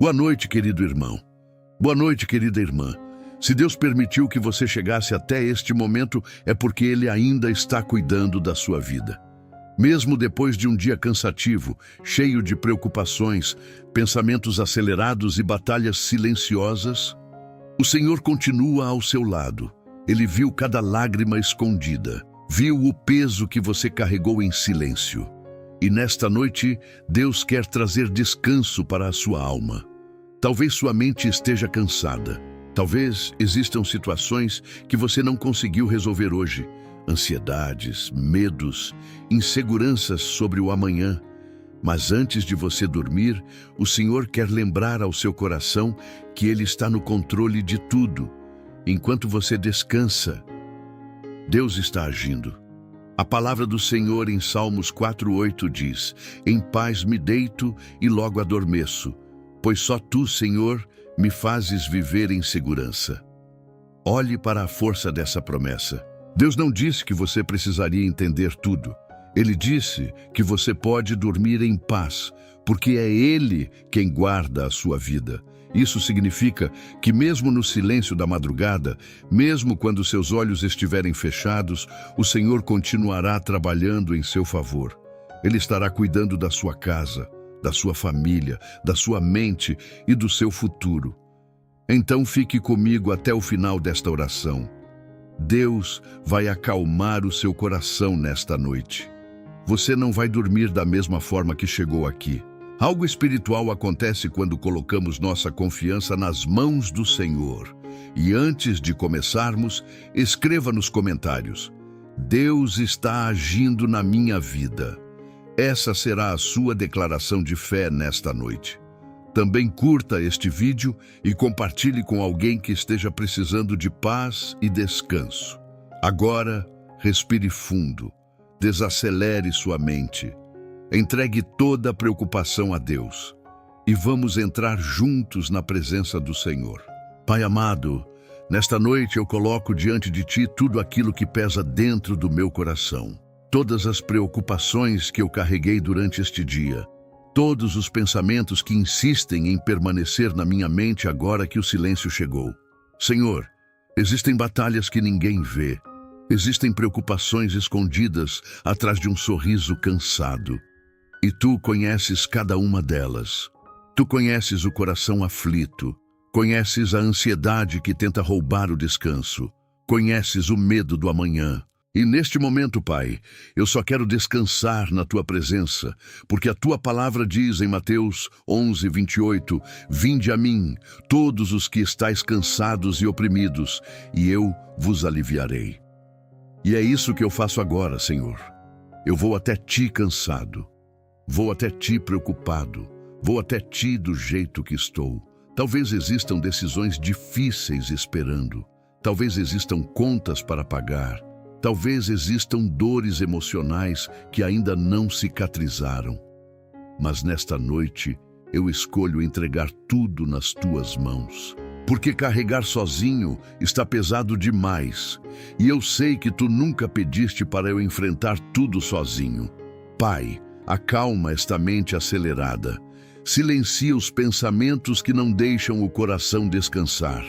Boa noite, querido irmão. Boa noite, querida irmã. Se Deus permitiu que você chegasse até este momento, é porque Ele ainda está cuidando da sua vida. Mesmo depois de um dia cansativo, cheio de preocupações, pensamentos acelerados e batalhas silenciosas, o Senhor continua ao seu lado. Ele viu cada lágrima escondida, viu o peso que você carregou em silêncio. E nesta noite, Deus quer trazer descanso para a sua alma. Talvez sua mente esteja cansada. Talvez existam situações que você não conseguiu resolver hoje. Ansiedades, medos, inseguranças sobre o amanhã. Mas antes de você dormir, o Senhor quer lembrar ao seu coração que Ele está no controle de tudo. Enquanto você descansa, Deus está agindo. A palavra do Senhor em Salmos 4:8 diz: Em paz me deito e logo adormeço, pois só Tu, Senhor, me fazes viver em segurança. Olhe para a força dessa promessa. Deus não disse que você precisaria entender tudo. Ele disse que você pode dormir em paz, porque é Ele quem guarda a sua vida. Isso significa que mesmo no silêncio da madrugada, mesmo quando seus olhos estiverem fechados, o Senhor continuará trabalhando em seu favor. Ele estará cuidando da sua casa, da sua família, da sua mente e do seu futuro. Então fique comigo até o final desta oração. Deus vai acalmar o seu coração nesta noite. Você não vai dormir da mesma forma que chegou aqui. Algo espiritual acontece quando colocamos nossa confiança nas mãos do Senhor. E antes de começarmos, escreva nos comentários: Deus está agindo na minha vida. Essa será a sua declaração de fé nesta noite. Também curta este vídeo e compartilhe com alguém que esteja precisando de paz e descanso. Agora, respire fundo, desacelere sua mente, entregue toda a preocupação a Deus e vamos entrar juntos na presença do Senhor. Pai amado, nesta noite eu coloco diante de Ti tudo aquilo que pesa dentro do meu coração, todas as preocupações que eu carreguei durante este dia, todos os pensamentos que insistem em permanecer na minha mente agora que o silêncio chegou. Senhor, existem batalhas que ninguém vê. Existem preocupações escondidas atrás de um sorriso cansado. E Tu conheces cada uma delas. Tu conheces o coração aflito. Conheces a ansiedade que tenta roubar o descanso. Conheces o medo do amanhã. E neste momento, Pai, eu só quero descansar na Tua presença, porque a Tua palavra diz em Mateus 11:28, Vinde a mim, todos os que estáis cansados e oprimidos, e eu vos aliviarei. E é isso que eu faço agora, Senhor. Eu vou até Ti cansado, vou até Ti preocupado, vou até Ti do jeito que estou. Talvez existam decisões difíceis esperando, talvez existam contas para pagar, talvez existam dores emocionais que ainda não cicatrizaram. Mas nesta noite, eu escolho entregar tudo nas Tuas mãos. Porque carregar sozinho está pesado demais. E eu sei que Tu nunca pediste para eu enfrentar tudo sozinho. Pai, acalma esta mente acelerada. Silencia os pensamentos que não deixam o coração descansar.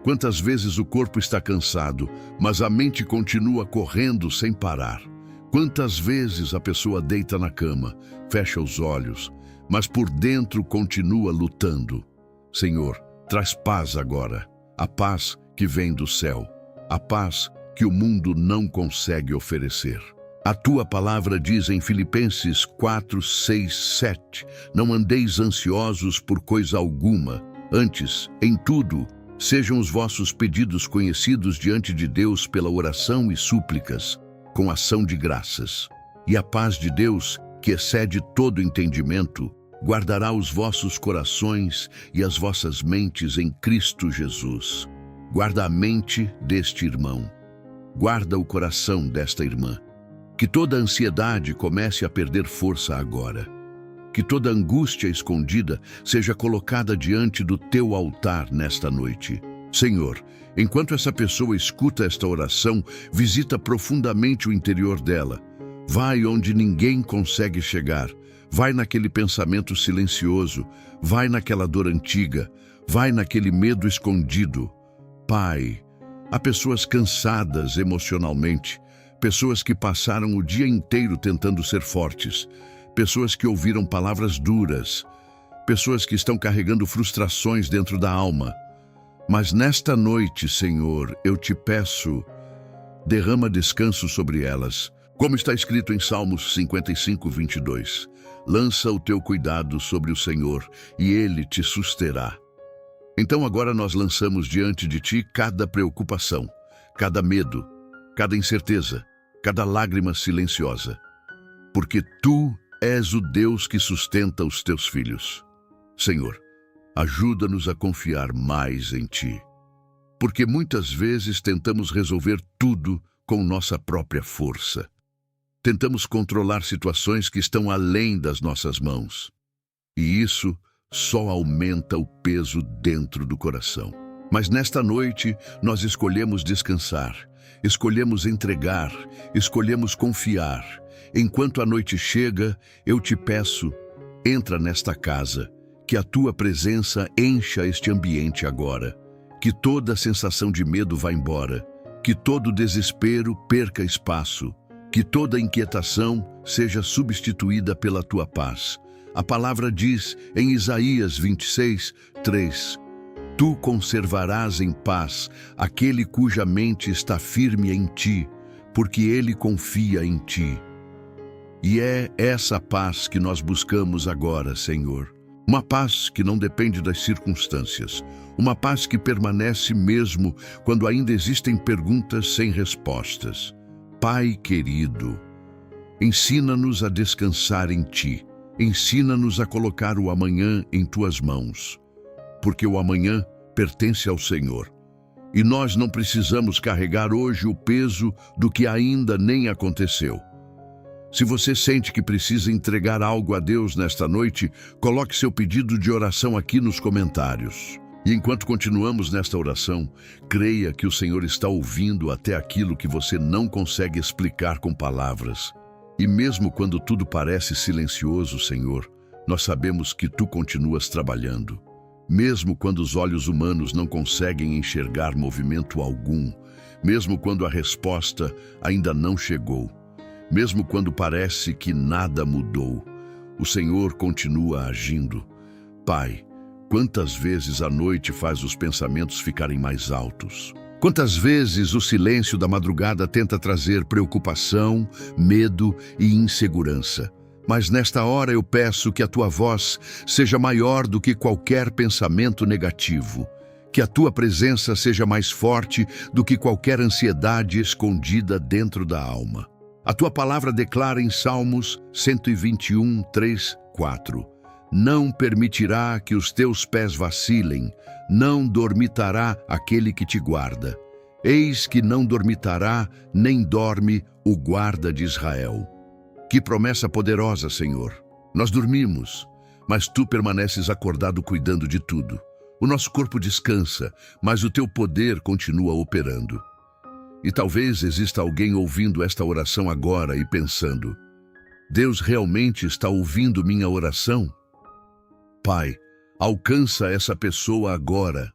Quantas vezes o corpo está cansado, mas a mente continua correndo sem parar. Quantas vezes a pessoa deita na cama, fecha os olhos, mas por dentro continua lutando. Senhor, traz paz agora, a paz que vem do céu, a paz que o mundo não consegue oferecer. A Tua palavra diz em Filipenses 4:6-7, Não andeis ansiosos por coisa alguma, antes, em tudo, sejam os vossos pedidos conhecidos diante de Deus pela oração e súplicas, com ação de graças. E a paz de Deus, que excede todo entendimento, guardará os vossos corações e as vossas mentes em Cristo Jesus. Guarda a mente deste irmão. Guarda o coração desta irmã. Que toda ansiedade comece a perder força agora. Que toda angústia escondida seja colocada diante do Teu altar nesta noite. Senhor, enquanto essa pessoa escuta esta oração, visita profundamente o interior dela. Vai onde ninguém consegue chegar. vai naquele pensamento silencioso, vai naquela dor antiga, vai naquele medo escondido. Pai, há pessoas cansadas emocionalmente, pessoas que passaram o dia inteiro tentando ser fortes, pessoas que ouviram palavras duras, pessoas que estão carregando frustrações dentro da alma. Mas nesta noite, Senhor, eu te peço, derrama descanso sobre elas. Como está escrito em Salmos 55, 22, lança o teu cuidado sobre o Senhor e Ele te susterá. Então agora nós lançamos diante de Ti cada preocupação, cada medo, cada incerteza, cada lágrima silenciosa. Porque Tu és o Deus que sustenta os Teus filhos. Senhor, ajuda-nos a confiar mais em Ti. Porque muitas vezes tentamos resolver tudo com nossa própria força. Tentamos controlar situações que estão além das nossas mãos. E isso só aumenta o peso dentro do coração. Mas nesta noite, nós escolhemos descansar, escolhemos entregar, escolhemos confiar. Enquanto a noite chega, eu te peço, entra nesta casa, que a tua presença encha este ambiente agora, que toda sensação de medo vá embora, que todo desespero perca espaço, que toda inquietação seja substituída pela tua paz. A palavra diz em Isaías 26, 3, Tu conservarás em paz aquele cuja mente está firme em ti, porque ele confia em ti. E é essa paz que nós buscamos agora, Senhor. Uma paz que não depende das circunstâncias. Uma paz que permanece mesmo quando ainda existem perguntas sem respostas. Pai querido, ensina-nos a descansar em Ti. Ensina-nos a colocar o amanhã em Tuas mãos. Porque o amanhã pertence ao Senhor. E nós não precisamos carregar hoje o peso do que ainda nem aconteceu. Se você sente que precisa entregar algo a Deus nesta noite, coloque seu pedido de oração aqui nos comentários. E enquanto continuamos nesta oração, creia que o Senhor está ouvindo até aquilo que você não consegue explicar com palavras. E mesmo quando tudo parece silencioso, Senhor, nós sabemos que Tu continuas trabalhando. Mesmo quando os olhos humanos não conseguem enxergar movimento algum, mesmo quando a resposta ainda não chegou, mesmo quando parece que nada mudou, o Senhor continua agindo. Pai, quantas vezes a noite faz os pensamentos ficarem mais altos? Quantas vezes o silêncio da madrugada tenta trazer preocupação, medo e insegurança? Mas nesta hora eu peço que a Tua voz seja maior do que qualquer pensamento negativo, que a Tua presença seja mais forte do que qualquer ansiedade escondida dentro da alma. A Tua palavra declara em Salmos 121, 3, 4, Não permitirá que os teus pés vacilem, não dormitará aquele que te guarda. Eis que não dormitará, nem dorme o guarda de Israel. Que promessa poderosa, Senhor! Nós dormimos, mas Tu permaneces acordado cuidando de tudo. O nosso corpo descansa, mas o Teu poder continua operando. E talvez exista alguém ouvindo esta oração agora e pensando, Deus realmente está ouvindo minha oração? Pai, alcança essa pessoa agora,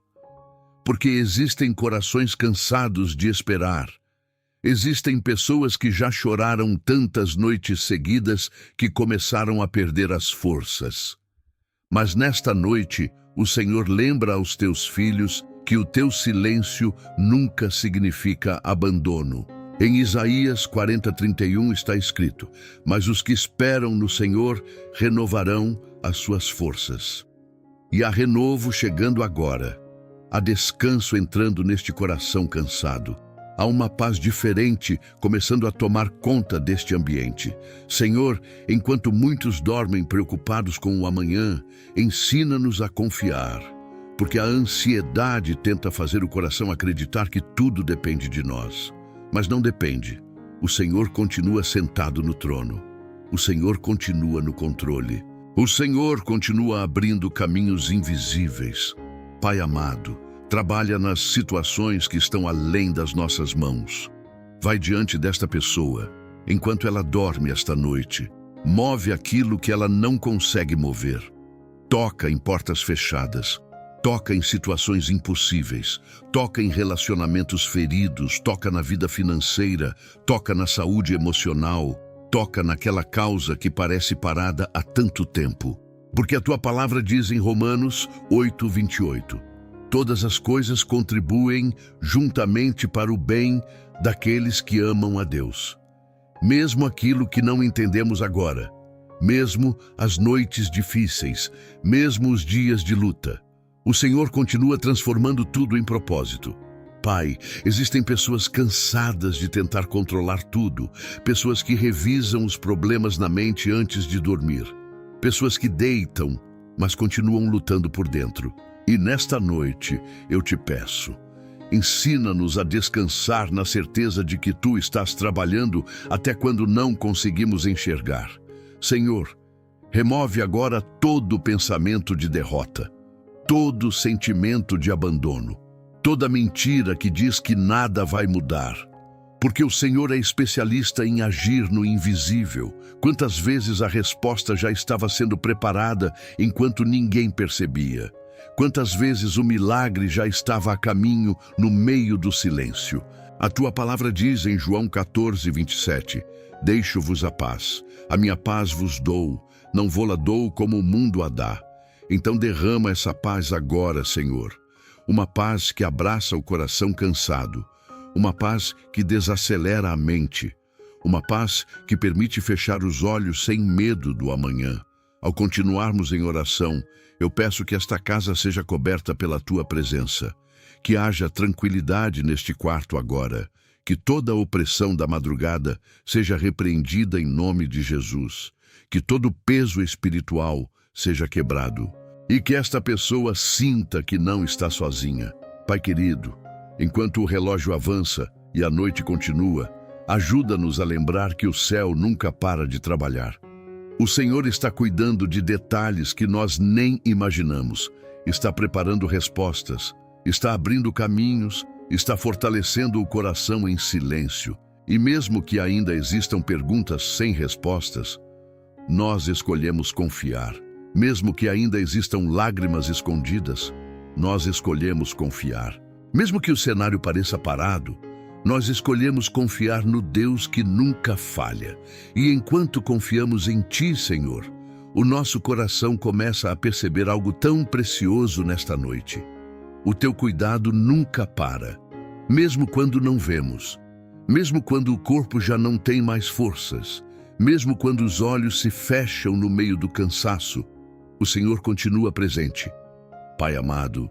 porque existem corações cansados de esperar. Existem pessoas que já choraram tantas noites seguidas que começaram a perder as forças. Mas nesta noite, o Senhor lembra aos Teus filhos que o Teu silêncio nunca significa abandono. Em Isaías 40:31 está escrito, Mas os que esperam no Senhor renovarão as suas forças. E há renovo chegando agora. Há descanso entrando neste coração cansado. Há uma paz diferente começando a tomar conta deste ambiente. Senhor, enquanto muitos dormem preocupados com o amanhã, ensina-nos a confiar, porque a ansiedade tenta fazer o coração acreditar que tudo depende de nós. Mas não depende. O Senhor continua sentado no trono. O Senhor continua no controle. O Senhor continua abrindo caminhos invisíveis. Pai amado, trabalha nas situações que estão além das nossas mãos. Vai diante desta pessoa, enquanto ela dorme esta noite. Move aquilo que ela não consegue mover. Toca em portas fechadas. Toca em situações impossíveis. Toca em relacionamentos feridos. Toca na vida financeira. Toca na saúde emocional. Toca naquela causa que parece parada há tanto tempo. Porque a tua palavra diz em Romanos 8:28, todas as coisas contribuem juntamente para o bem daqueles que amam a Deus. Mesmo aquilo que não entendemos agora, mesmo as noites difíceis, mesmo os dias de luta, o Senhor continua transformando tudo em propósito. Pai, existem pessoas cansadas de tentar controlar tudo, pessoas que revisam os problemas na mente antes de dormir, pessoas que deitam, mas continuam lutando por dentro. E nesta noite eu te peço, ensina-nos a descansar na certeza de que Tu estás trabalhando até quando não conseguimos enxergar. Senhor, remove agora todo pensamento de derrota, todo sentimento de abandono, toda mentira que diz que nada vai mudar. Porque o Senhor é especialista em agir no invisível. Quantas vezes a resposta já estava sendo preparada enquanto ninguém percebia? Quantas vezes o milagre já estava a caminho no meio do silêncio? A tua palavra diz em João 14:27, deixo-vos a paz minha paz vos dou, não vô-la dou como o mundo a dá. Então derrama essa paz agora, Senhor. Uma paz que abraça o coração cansado, uma paz que desacelera a mente, uma paz que permite fechar os olhos sem medo do amanhã. Ao continuarmos em oração, eu peço que esta casa seja coberta pela Tua presença, que haja tranquilidade neste quarto agora, que toda a opressão da madrugada seja repreendida em nome de Jesus, que todo peso espiritual seja quebrado e que esta pessoa sinta que não está sozinha. Pai querido, enquanto o relógio avança e a noite continua, ajuda-nos a lembrar que o céu nunca para de trabalhar. O Senhor está cuidando de detalhes que nós nem imaginamos, está preparando respostas, está abrindo caminhos, está fortalecendo o coração em silêncio. E mesmo que ainda existam perguntas sem respostas, nós escolhemos confiar. Mesmo que ainda existam lágrimas escondidas, nós escolhemos confiar. Mesmo que o cenário pareça parado, nós escolhemos confiar no Deus que nunca falha. E enquanto confiamos em Ti, Senhor, o nosso coração começa a perceber algo tão precioso nesta noite. O Teu cuidado nunca para, mesmo quando não vemos, mesmo quando o corpo já não tem mais forças, mesmo quando os olhos se fecham no meio do cansaço, o Senhor continua presente. Pai amado,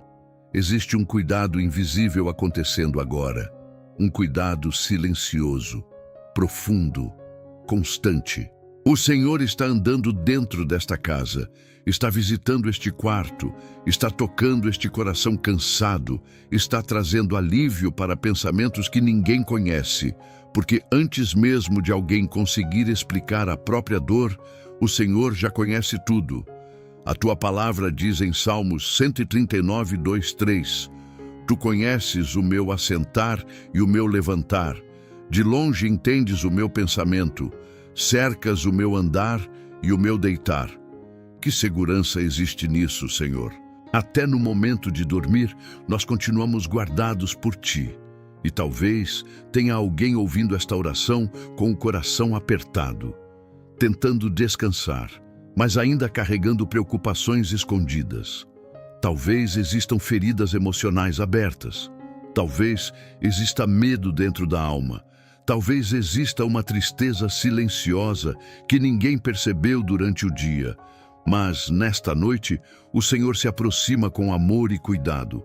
existe um cuidado invisível acontecendo agora. Um cuidado silencioso, profundo, constante. O Senhor está andando dentro desta casa, está visitando este quarto, está tocando este coração cansado, está trazendo alívio para pensamentos que ninguém conhece, porque antes mesmo de alguém conseguir explicar a própria dor, o Senhor já conhece tudo. A tua palavra diz em Salmos 139:2-3, Tu conheces o meu assentar e o meu levantar. De longe entendes o meu pensamento. Cercas o meu andar e o meu deitar. Que segurança existe nisso, Senhor? Até no momento de dormir, nós continuamos guardados por Ti. E talvez tenha alguém ouvindo esta oração com o coração apertado, tentando descansar, mas ainda carregando preocupações escondidas. Talvez existam feridas emocionais abertas. Talvez exista medo dentro da alma. Talvez exista uma tristeza silenciosa que ninguém percebeu durante o dia. Mas, nesta noite, o Senhor se aproxima com amor e cuidado,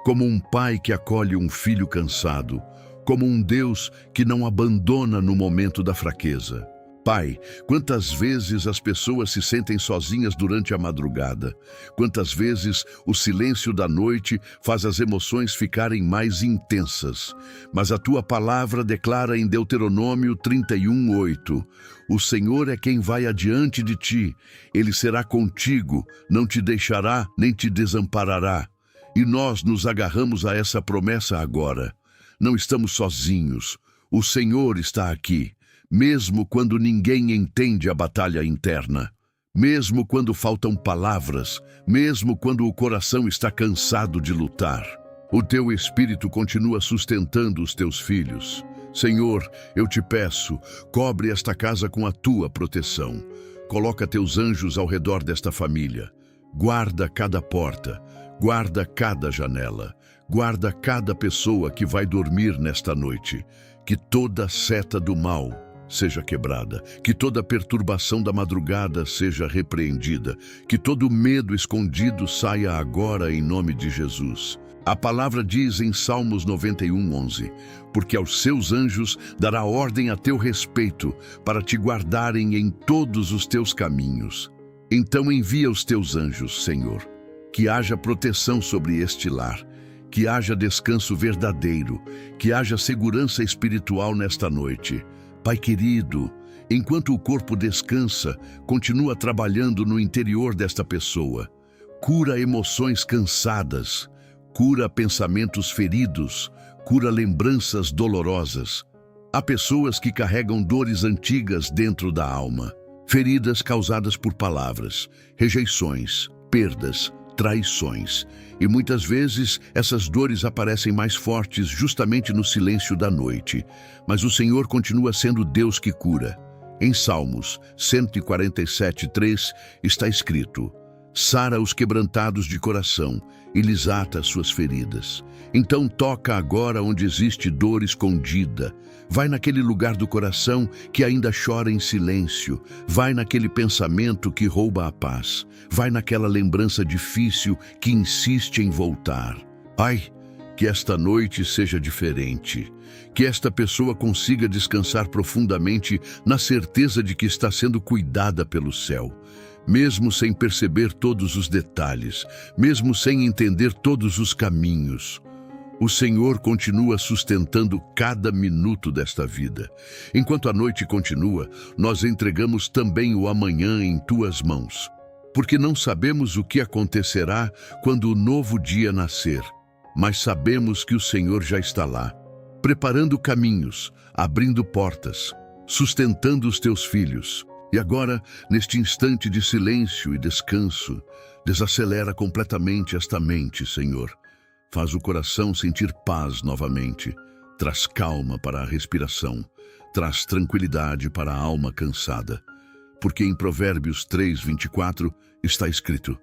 como um pai que acolhe um filho cansado, como um Deus que não abandona no momento da fraqueza. Pai, quantas vezes as pessoas se sentem sozinhas durante a madrugada? Quantas vezes o silêncio da noite faz as emoções ficarem mais intensas? Mas a Tua palavra declara em Deuteronômio 31:8, o Senhor é quem vai adiante de ti, Ele será contigo, não te deixará nem te desamparará. E nós nos agarramos a essa promessa agora. Não estamos sozinhos, o Senhor está aqui. mesmo quando ninguém entende a batalha interna, mesmo quando faltam palavras, mesmo quando o coração está cansado de lutar. O teu Espírito continua sustentando os teus filhos. Senhor, eu te peço, cobre esta casa com a tua proteção. Coloca teus anjos ao redor desta família. Guarda cada porta, guarda cada janela, guarda cada pessoa que vai dormir nesta noite. Que toda seta do mal seja quebrada, que toda perturbação da madrugada seja repreendida, que todo medo escondido saia agora em nome de Jesus. A palavra diz em Salmos 91:11, porque aos seus anjos dará ordem a teu respeito, para te guardarem em todos os teus caminhos. Então envia os teus anjos, Senhor, que haja proteção sobre este lar, que haja descanso verdadeiro, que haja segurança espiritual nesta noite. Pai querido, enquanto o corpo descansa, continua trabalhando no interior desta pessoa. Cura emoções cansadas, cura pensamentos feridos, cura lembranças dolorosas. Há pessoas que carregam dores antigas dentro da alma, feridas causadas por palavras, rejeições, perdas, traições. E muitas vezes essas dores aparecem mais fortes justamente no silêncio da noite. Mas o Senhor continua sendo Deus que cura. Em Salmos 147:3 está escrito: sara os quebrantados de coração e lhes ata as suas feridas. Então toca agora onde existe dor escondida. Vai naquele lugar do coração que ainda chora em silêncio. Vai naquele pensamento que rouba a paz. Vai naquela lembrança difícil que insiste em voltar. Pai, que esta noite seja diferente. Que esta pessoa consiga descansar profundamente na certeza de que está sendo cuidada pelo céu. Mesmo sem perceber todos os detalhes, mesmo sem entender todos os caminhos, o Senhor continua sustentando cada minuto desta vida. Enquanto a noite continua, nós entregamos também o amanhã em tuas mãos, porque não sabemos o que acontecerá quando o novo dia nascer, mas sabemos que o Senhor já está lá, preparando caminhos, abrindo portas, sustentando os teus filhos. E agora, neste instante de silêncio e descanso, desacelera completamente esta mente, Senhor. Faz o coração sentir paz novamente. Traz calma para a respiração. Traz tranquilidade para a alma cansada. Porque em Provérbios 3:24 está escrito: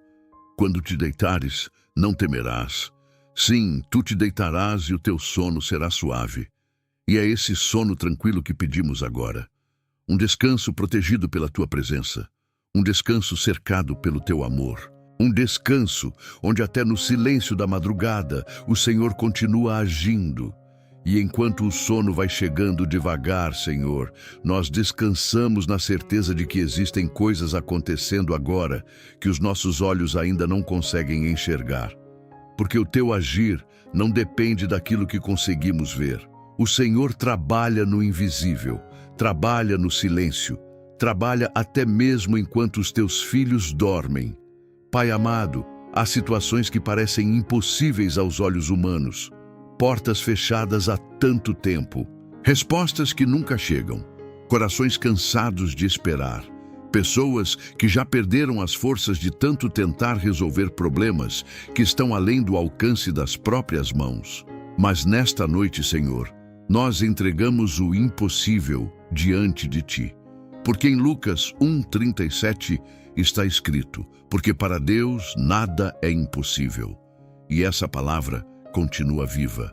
quando te deitares, não temerás. Sim, tu te deitarás e o teu sono será suave. E é esse sono tranquilo que pedimos agora. Um descanso protegido pela tua presença, um descanso cercado pelo teu amor, um descanso onde até no silêncio da madrugada o Senhor continua agindo. E enquanto o sono vai chegando devagar, Senhor, nós descansamos na certeza de que existem coisas acontecendo agora que os nossos olhos ainda não conseguem enxergar. Porque o teu agir não depende daquilo que conseguimos ver. O Senhor trabalha no invisível. Trabalha no silêncio, trabalha até mesmo enquanto os teus filhos dormem. Pai amado, há situações que parecem impossíveis aos olhos humanos, portas fechadas há tanto tempo, respostas que nunca chegam, corações cansados de esperar, pessoas que já perderam as forças de tanto tentar resolver problemas que estão além do alcance das próprias mãos. Mas nesta noite, Senhor, nós entregamos o impossível diante de ti. Porque em Lucas 1:37 está escrito: porque para Deus nada é impossível. E essa palavra continua viva,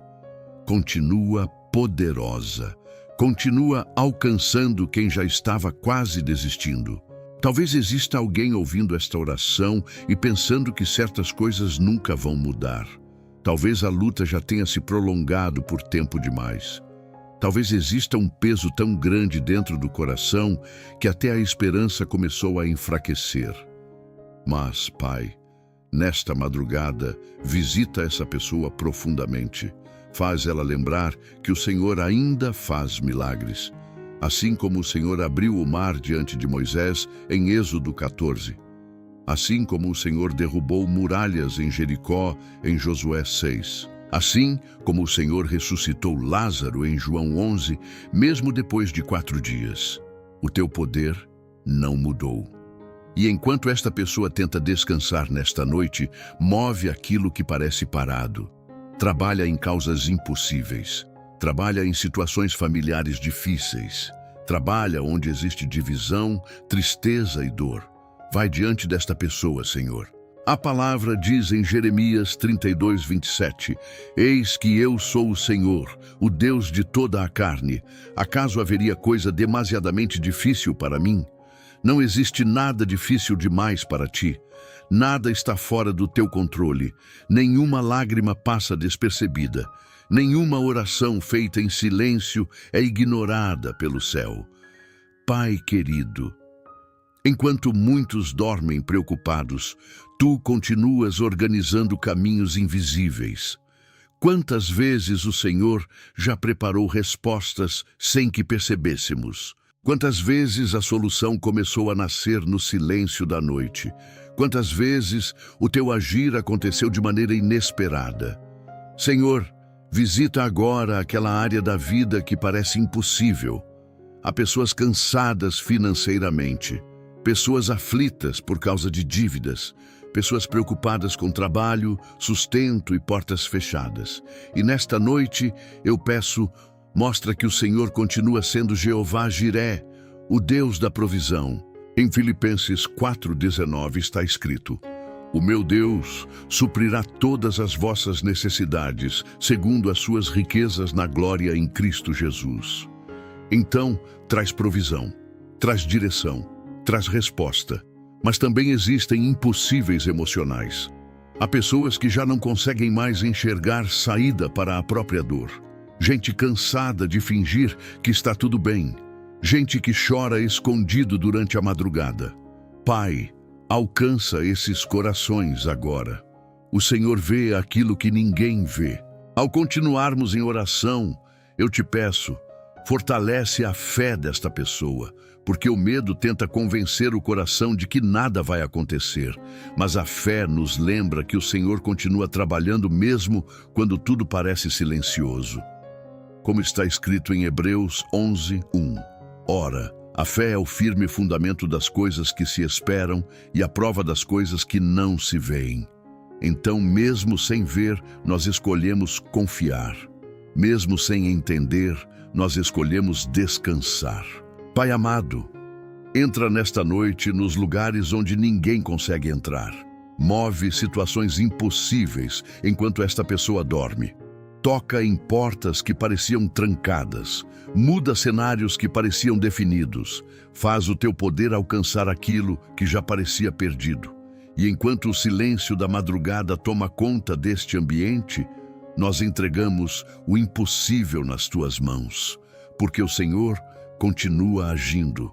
continua poderosa, continua alcançando quem já estava quase desistindo. Talvez exista alguém ouvindo esta oração e pensando que certas coisas nunca vão mudar. Talvez a luta já tenha se prolongado por tempo demais. Talvez exista um peso tão grande dentro do coração que até a esperança começou a enfraquecer. Mas, Pai, nesta madrugada, visita essa pessoa profundamente. Faz ela lembrar que o Senhor ainda faz milagres, assim como o Senhor abriu o mar diante de Moisés em Êxodo 14. Assim como o Senhor derrubou muralhas em Jericó em Josué 6. Assim como o Senhor ressuscitou Lázaro em João 11, mesmo depois de 4 dias, o teu poder não mudou. E enquanto esta pessoa tenta descansar nesta noite, move aquilo que parece parado. Trabalha em causas impossíveis. Trabalha em situações familiares difíceis. Trabalha onde existe divisão, tristeza e dor. Vai diante desta pessoa, Senhor. A palavra diz em Jeremias 32, 27, Eis que eu sou o Senhor, o Deus de toda a carne. Acaso haveria coisa demasiadamente difícil para mim? Não existe nada difícil demais para ti. Nada está fora do teu controle. Nenhuma lágrima passa despercebida. Nenhuma oração feita em silêncio é ignorada pelo céu. Pai querido, enquanto muitos dormem preocupados, tu continuas organizando caminhos invisíveis. Quantas vezes o Senhor já preparou respostas sem que percebêssemos? Quantas vezes a solução começou a nascer no silêncio da noite? Quantas vezes o teu agir aconteceu de maneira inesperada? Senhor, visita agora aquela área da vida que parece impossível. Há pessoas cansadas financeiramente, pessoas aflitas por causa de dívidas, pessoas preocupadas com trabalho, sustento e portas fechadas. E nesta noite eu peço, mostra que o Senhor continua sendo Jeová Jiré, o Deus da provisão. Em Filipenses 4,19 está escrito, O meu Deus suprirá todas as vossas necessidades, segundo as suas riquezas na glória em Cristo Jesus. Então, traz provisão, traz direção, traz resposta. Mas também existem impossíveis emocionais. Há pessoas que já não conseguem mais enxergar saída para a própria dor. Gente cansada de fingir que está tudo bem. Gente que chora escondido durante a madrugada. Pai, alcança esses corações agora. O Senhor vê aquilo que ninguém vê. Ao continuarmos em oração, eu te peço, fortalece a fé desta pessoa, porque o medo tenta convencer o coração de que nada vai acontecer, mas a fé nos lembra que o Senhor continua trabalhando mesmo quando tudo parece silencioso. Como está escrito em Hebreus 11:1. Ora, a fé é o firme fundamento das coisas que se esperam e a prova das coisas que não se veem. Então, mesmo sem ver, nós escolhemos confiar. Mesmo sem entender, nós escolhemos descansar. Pai amado, entra nesta noite nos lugares onde ninguém consegue entrar. Move situações impossíveis enquanto esta pessoa dorme. Toca em portas que pareciam trancadas. Muda cenários que pareciam definidos. Faz o teu poder alcançar aquilo que já parecia perdido. E enquanto o silêncio da madrugada toma conta deste ambiente, nós entregamos o impossível nas tuas mãos, porque o Senhor continua agindo,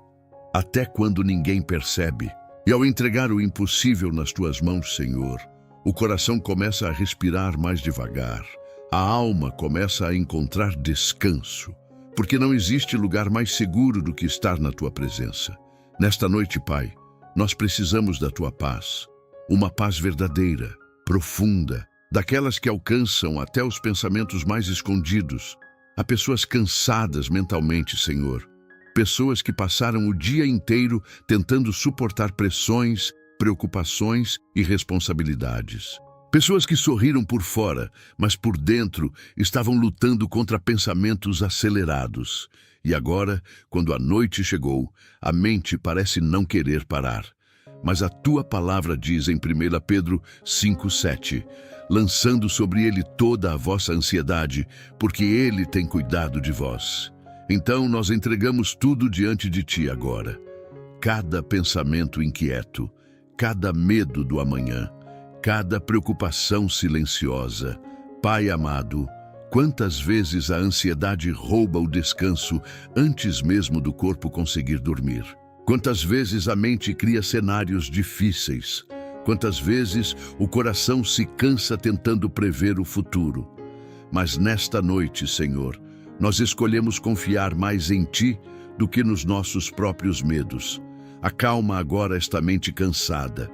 até quando ninguém percebe. E ao entregar o impossível nas tuas mãos, Senhor, o coração começa a respirar mais devagar, a alma começa a encontrar descanso, porque não existe lugar mais seguro do que estar na tua presença. Nesta noite, Pai, nós precisamos da tua paz, uma paz verdadeira, profunda, daquelas que alcançam até os pensamentos mais escondidos. Há pessoas cansadas mentalmente, Senhor. Pessoas que passaram o dia inteiro tentando suportar pressões, preocupações e responsabilidades. Pessoas que sorriram por fora, mas por dentro estavam lutando contra pensamentos acelerados. E agora, quando a noite chegou, a mente parece não querer parar. Mas a tua palavra diz em 1 Pedro 5:7, lançando sobre ele toda a vossa ansiedade, porque ele tem cuidado de vós. Então nós entregamos tudo diante de ti agora. Cada pensamento inquieto, cada medo do amanhã, cada preocupação silenciosa. Pai amado, quantas vezes a ansiedade rouba o descanso antes mesmo do corpo conseguir dormir? Quantas vezes a mente cria cenários difíceis? Quantas vezes o coração se cansa tentando prever o futuro? Mas nesta noite, Senhor, nós escolhemos confiar mais em Ti do que nos nossos próprios medos. Acalma agora esta mente cansada.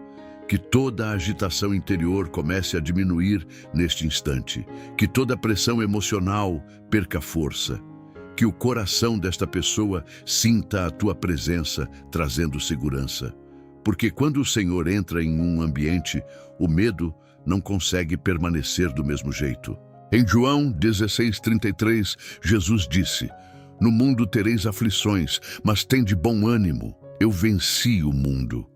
Que toda a agitação interior comece a diminuir neste instante. Que toda a pressão emocional perca força. Que o coração desta pessoa sinta a tua presença, trazendo segurança. Porque quando o Senhor entra em um ambiente, o medo não consegue permanecer do mesmo jeito. Em João 16:33, Jesus disse: "No mundo tereis aflições, mas tende bom ânimo. Eu venci o mundo."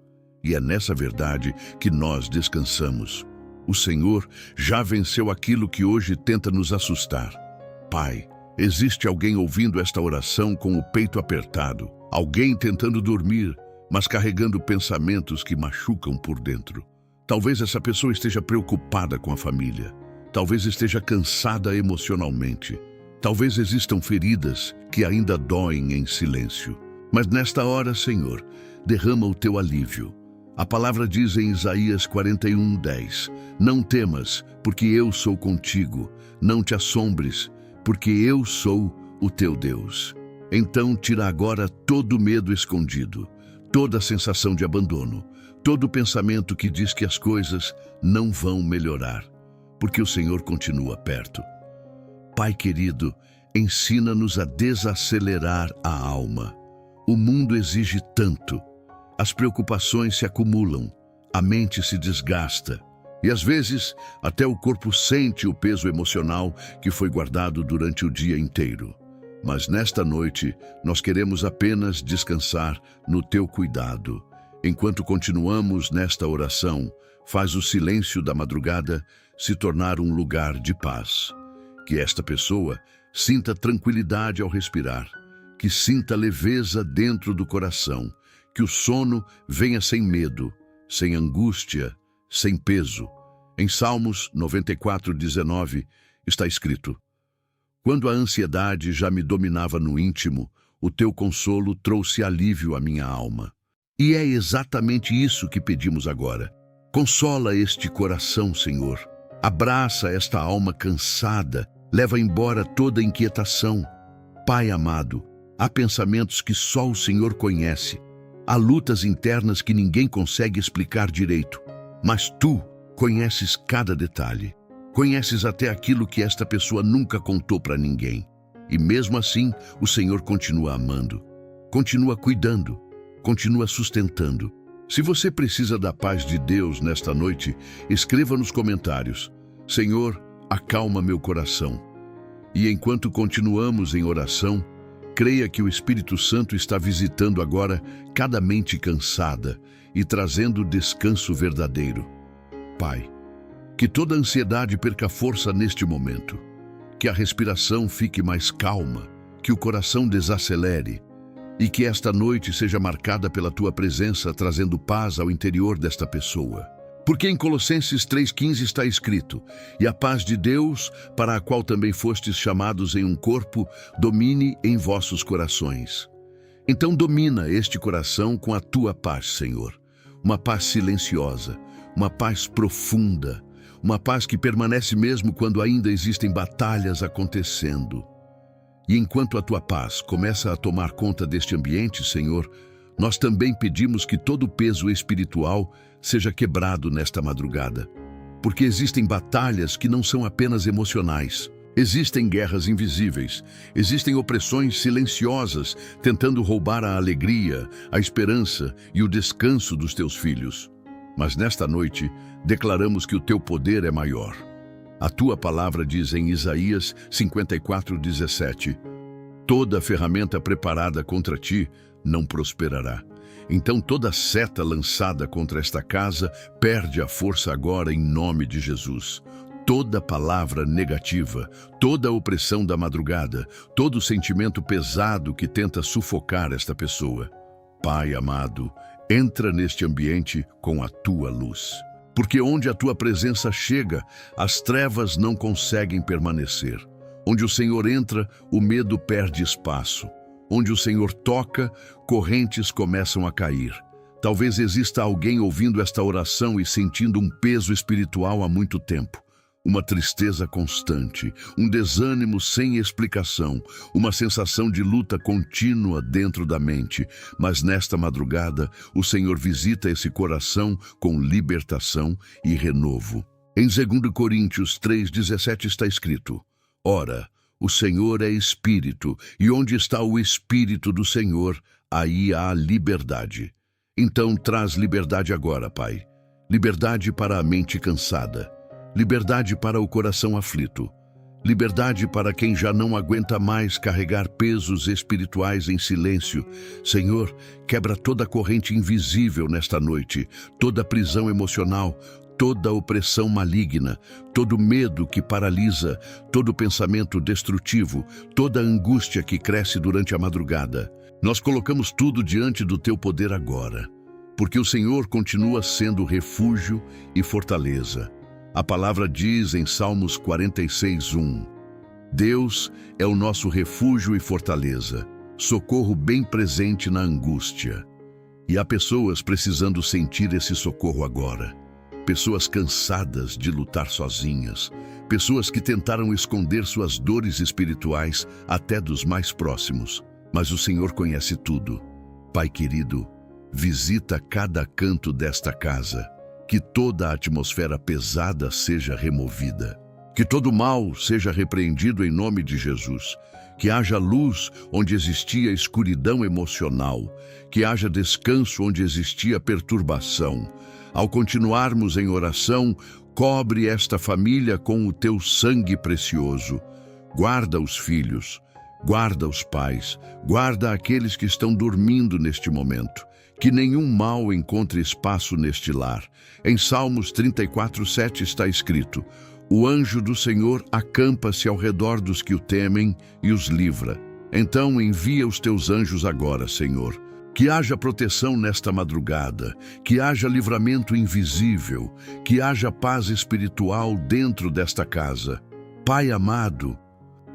E é nessa verdade que nós descansamos. O Senhor já venceu aquilo que hoje tenta nos assustar. Pai, existe alguém ouvindo esta oração com o peito apertado, alguém tentando dormir, mas carregando pensamentos que machucam por dentro. Talvez essa pessoa esteja preocupada com a família. Talvez esteja cansada emocionalmente. Talvez existam feridas que ainda doem em silêncio. Mas nesta hora, Senhor, derrama o teu alívio. A palavra diz em Isaías 41:10, "Não temas, porque eu sou contigo. Não te assombres, porque eu sou o teu Deus." Então tira agora todo o medo escondido, toda a sensação de abandono, todo o pensamento que diz que as coisas não vão melhorar, porque o Senhor continua perto. Pai querido, ensina-nos a desacelerar a alma. O mundo exige tanto. As preocupações se acumulam, a mente se desgasta e às vezes até o corpo sente o peso emocional que foi guardado durante o dia inteiro. Mas nesta noite nós queremos apenas descansar no teu cuidado. Enquanto continuamos nesta oração, faz o silêncio da madrugada se tornar um lugar de paz. Que esta pessoa sinta tranquilidade ao respirar, que sinta leveza dentro do coração, que o sono venha sem medo, sem angústia, sem peso. Em Salmos 94:19 está escrito: "Quando a ansiedade já me dominava no íntimo, o teu consolo trouxe alívio à minha alma." E é exatamente isso que pedimos agora. Consola este coração, Senhor. Abraça esta alma cansada, leva embora toda inquietação. Pai amado, há pensamentos que só o Senhor conhece. Há lutas internas que ninguém consegue explicar direito, mas tu conheces cada detalhe. Conheces até aquilo que esta pessoa nunca contou para ninguém. E mesmo assim, o Senhor continua amando, continua cuidando, continua sustentando. Se você precisa da paz de Deus nesta noite, escreva nos comentários: "Senhor, acalma meu coração." E enquanto continuamos em oração, creia que o Espírito Santo está visitando agora cada mente cansada e trazendo descanso verdadeiro. Pai, que toda ansiedade perca força neste momento, que a respiração fique mais calma, que o coração desacelere e que esta noite seja marcada pela tua presença, trazendo paz ao interior desta pessoa. Porque em Colossenses 3:15 está escrito: "E a paz de Deus, para a qual também fostes chamados em um corpo, domine em vossos corações." Então domina este coração com a tua paz, Senhor. Uma paz silenciosa, uma paz profunda, uma paz que permanece mesmo quando ainda existem batalhas acontecendo. E enquanto a tua paz começa a tomar conta deste ambiente, Senhor, nós também pedimos que todo o peso espiritual seja quebrado nesta madrugada. Porque existem batalhas que não são apenas emocionais. Existem guerras invisíveis, existem opressões silenciosas tentando roubar a alegria, a esperança e o descanso dos teus filhos. Mas nesta noite, declaramos que o teu poder é maior. A tua palavra diz em Isaías 54:17, "Toda ferramenta preparada contra ti não prosperará." Então toda seta lançada contra esta casa perde a força agora em nome de Jesus. Toda palavra negativa, toda opressão da madrugada, todo sentimento pesado que tenta sufocar esta pessoa. Pai amado, entra neste ambiente com a tua luz. Porque onde a tua presença chega, as trevas não conseguem permanecer. Onde o Senhor entra, o medo perde espaço. Onde o Senhor toca, correntes começam a cair. Talvez exista alguém ouvindo esta oração e sentindo um peso espiritual há muito tempo. uma tristeza constante, um desânimo sem explicação, uma sensação de luta contínua dentro da mente. Mas nesta madrugada, o Senhor visita esse coração com libertação e renovo. Em 2 Coríntios 3,17 está escrito: Ora, o Senhor é Espírito, e onde está o Espírito do Senhor, aí há liberdade. Então traz liberdade agora, Pai. Liberdade para a mente cansada. Liberdade para o coração aflito. Liberdade para quem já não aguenta mais carregar pesos espirituais em silêncio. Senhor, quebra toda corrente invisível nesta noite, toda prisão emocional, toda opressão maligna, todo medo que paralisa, todo pensamento destrutivo, toda angústia que cresce durante a madrugada. Nós colocamos tudo diante do Teu poder agora, porque o Senhor continua sendo refúgio e fortaleza. A palavra diz em Salmos 46:1: Deus é o nosso refúgio e fortaleza, socorro bem presente na angústia. E há pessoas precisando sentir esse socorro agora. Pessoas cansadas de lutar sozinhas. Pessoas que tentaram esconder suas dores espirituais até dos mais próximos. Mas o Senhor conhece tudo. Pai querido, visita cada canto desta casa. Que toda a atmosfera pesada seja removida. Que todo mal seja repreendido em nome de Jesus. Que haja luz onde existia escuridão emocional. Que haja descanso onde existia perturbação. Ao continuarmos em oração, cobre esta família com o Teu sangue precioso. Guarda os filhos, guarda os pais, guarda aqueles que estão dormindo neste momento. Que nenhum mal encontre espaço neste lar. Em Salmos 34:7 está escrito: O anjo do Senhor acampa-se ao redor dos que o temem e os livra. Então envia os Teus anjos agora, Senhor. Que haja proteção nesta madrugada, que haja livramento invisível, que haja paz espiritual dentro desta casa. Pai amado,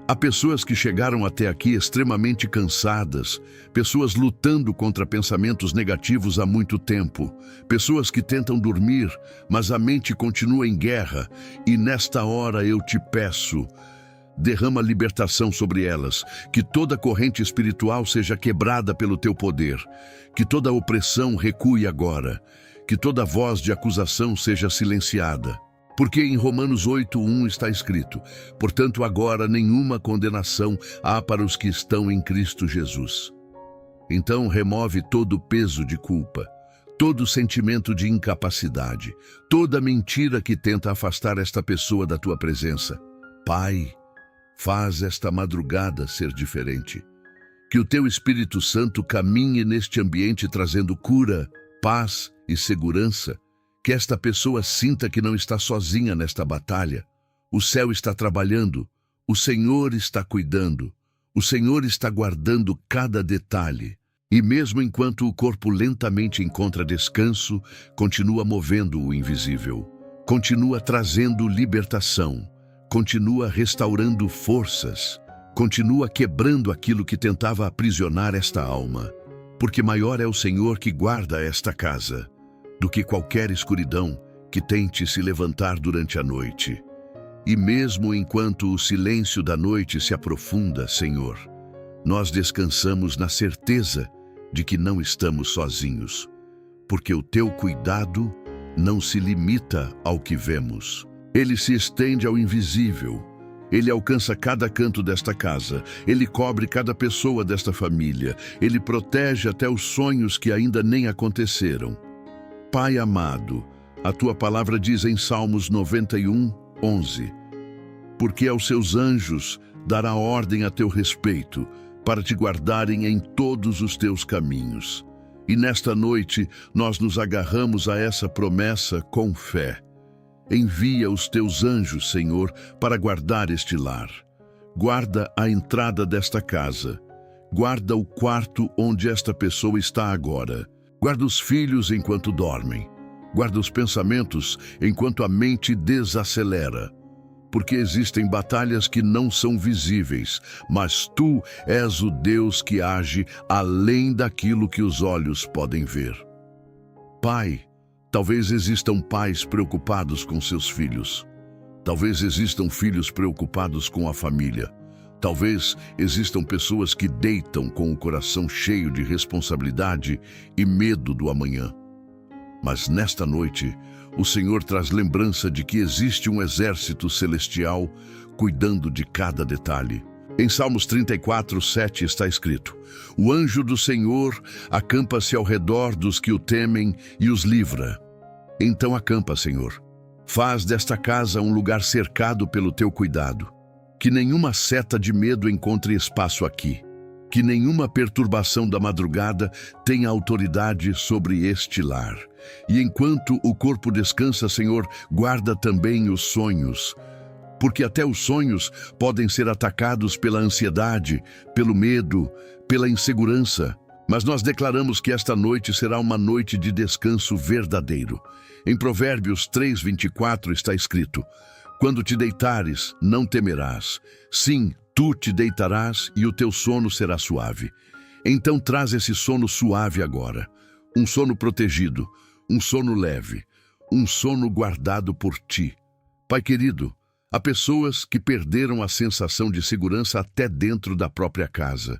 há pessoas que chegaram até aqui extremamente cansadas, pessoas lutando contra pensamentos negativos há muito tempo, pessoas que tentam dormir, mas a mente continua em guerra, e nesta hora eu te peço, derrama libertação sobre elas, que toda corrente espiritual seja quebrada pelo Teu poder, que toda opressão recue agora, que toda voz de acusação seja silenciada. Porque em Romanos 8:1 está escrito: Portanto, agora nenhuma condenação há para os que estão em Cristo Jesus. Então remove todo o peso de culpa, todo sentimento de incapacidade, toda mentira que tenta afastar esta pessoa da Tua presença. Pai, faz esta madrugada ser diferente. Que o Teu Espírito Santo caminhe neste ambiente trazendo cura, paz e segurança. Que esta pessoa sinta que não está sozinha nesta batalha. O céu está trabalhando, o Senhor está cuidando, o Senhor está guardando cada detalhe. E mesmo enquanto o corpo lentamente encontra descanso, continua movendo o invisível. Continua trazendo libertação. Continua restaurando forças. Continua quebrando aquilo que tentava aprisionar esta alma. Porque maior é o Senhor que guarda esta casa do que qualquer escuridão que tente se levantar durante a noite. E mesmo enquanto o silêncio da noite se aprofunda, Senhor, nós descansamos na certeza de que não estamos sozinhos, porque o Teu cuidado não se limita ao que vemos. Ele se estende ao invisível. Ele alcança cada canto desta casa. Ele cobre cada pessoa desta família. Ele protege até os sonhos que ainda nem aconteceram. Pai amado, a Tua palavra diz em Salmos 91:11: Porque aos seus anjos dará ordem a Teu respeito, para te guardarem em todos os Teus caminhos. E nesta noite nós nos agarramos a essa promessa com fé. Envia os Teus anjos, Senhor, para guardar este lar. Guarda a entrada desta casa. Guarda o quarto onde esta pessoa está agora. Guarda os filhos enquanto dormem. Guarda os pensamentos enquanto a mente desacelera. Porque existem batalhas que não são visíveis, mas Tu és o Deus que age além daquilo que os olhos podem ver. Pai, talvez existam pais preocupados com seus filhos. Talvez existam filhos preocupados com a família. Talvez existam pessoas que deitam com o coração cheio de responsabilidade e medo do amanhã. Mas nesta noite, o Senhor traz lembrança de que existe um exército celestial cuidando de cada detalhe. Em Salmos 34:7 está escrito: o anjo do Senhor acampa-se ao redor dos que o temem e os livra. Então acampa, Senhor. Faz desta casa um lugar cercado pelo teu cuidado. Que nenhuma seta de medo encontre espaço aqui. Que nenhuma perturbação da madrugada tenha autoridade sobre este lar. E enquanto o corpo descansa, Senhor, guarda também os sonhos. Porque até os sonhos podem ser atacados pela ansiedade, pelo medo, pela insegurança. Mas nós declaramos que esta noite será uma noite de descanso verdadeiro. Em Provérbios 3:24 está escrito: quando te deitares, não temerás. Sim, tu te deitarás e o teu sono será suave. Então traz esse sono suave agora. Um sono protegido, um sono leve, um sono guardado por ti. Pai querido, há pessoas que perderam a sensação de segurança até dentro da própria casa.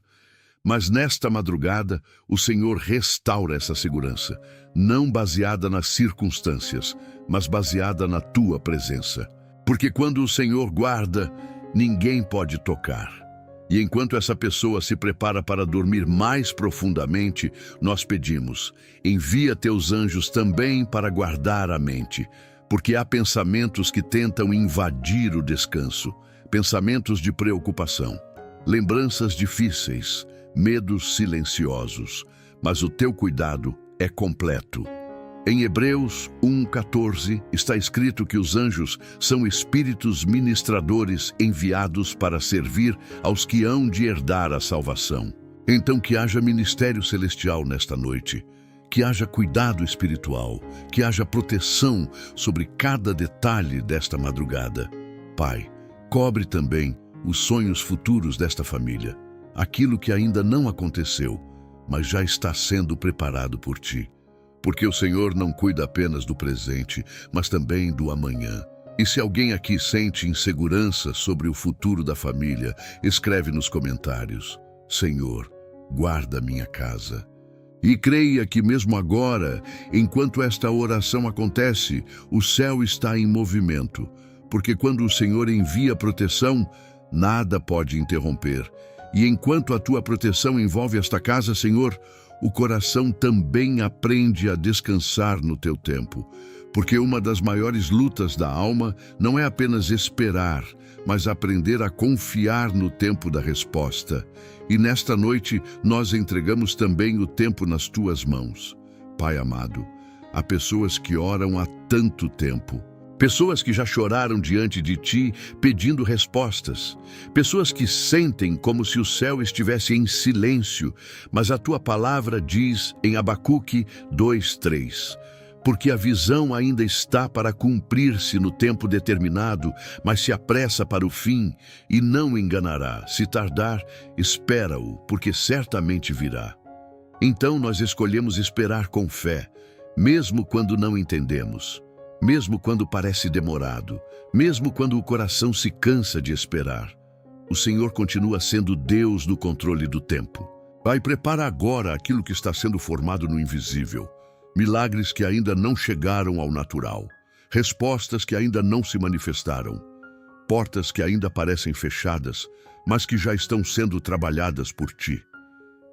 Mas nesta madrugada, o Senhor restaura essa segurança, não baseada nas circunstâncias, mas baseada na tua presença. Porque quando o Senhor guarda, ninguém pode tocar. E enquanto essa pessoa se prepara para dormir mais profundamente, nós pedimos: envia teus anjos também para guardar a mente, porque há pensamentos que tentam invadir o descanso, pensamentos de preocupação, lembranças difíceis, medos silenciosos, mas o teu cuidado é completo. Em Hebreus 1:14 está escrito que os anjos são espíritos ministradores enviados para servir aos que hão de herdar a salvação. Então que haja ministério celestial nesta noite, que haja cuidado espiritual, que haja proteção sobre cada detalhe desta madrugada. Pai, cobre também os sonhos futuros desta família, aquilo que ainda não aconteceu, mas já está sendo preparado por ti. Porque o Senhor não cuida apenas do presente, mas também do amanhã. E se alguém aqui sente insegurança sobre o futuro da família, escreve nos comentários: Senhor, guarda minha casa. E creia que mesmo agora, enquanto esta oração acontece, o céu está em movimento. Porque quando o Senhor envia proteção, nada pode interromper. E enquanto a tua proteção envolve esta casa, Senhor, o coração também aprende a descansar no teu tempo. Porque uma das maiores lutas da alma não é apenas esperar, mas aprender a confiar no tempo da resposta. E nesta noite nós entregamos também o tempo nas tuas mãos. Pai amado, há pessoas que oram há tanto tempo. Pessoas que já choraram diante de ti pedindo respostas. Pessoas que sentem como se o céu estivesse em silêncio, mas a tua palavra diz em Abacuque 2:3: porque a visão ainda está para cumprir-se no tempo determinado, mas se apressa para o fim e não enganará. Se tardar, espera-o, porque certamente virá. Então nós escolhemos esperar com fé, mesmo quando não entendemos. Mesmo quando parece demorado, mesmo quando o coração se cansa de esperar, o Senhor continua sendo Deus no controle do tempo. Pai, prepara agora aquilo que está sendo formado no invisível, milagres que ainda não chegaram ao natural, respostas que ainda não se manifestaram, portas que ainda parecem fechadas, mas que já estão sendo trabalhadas por ti.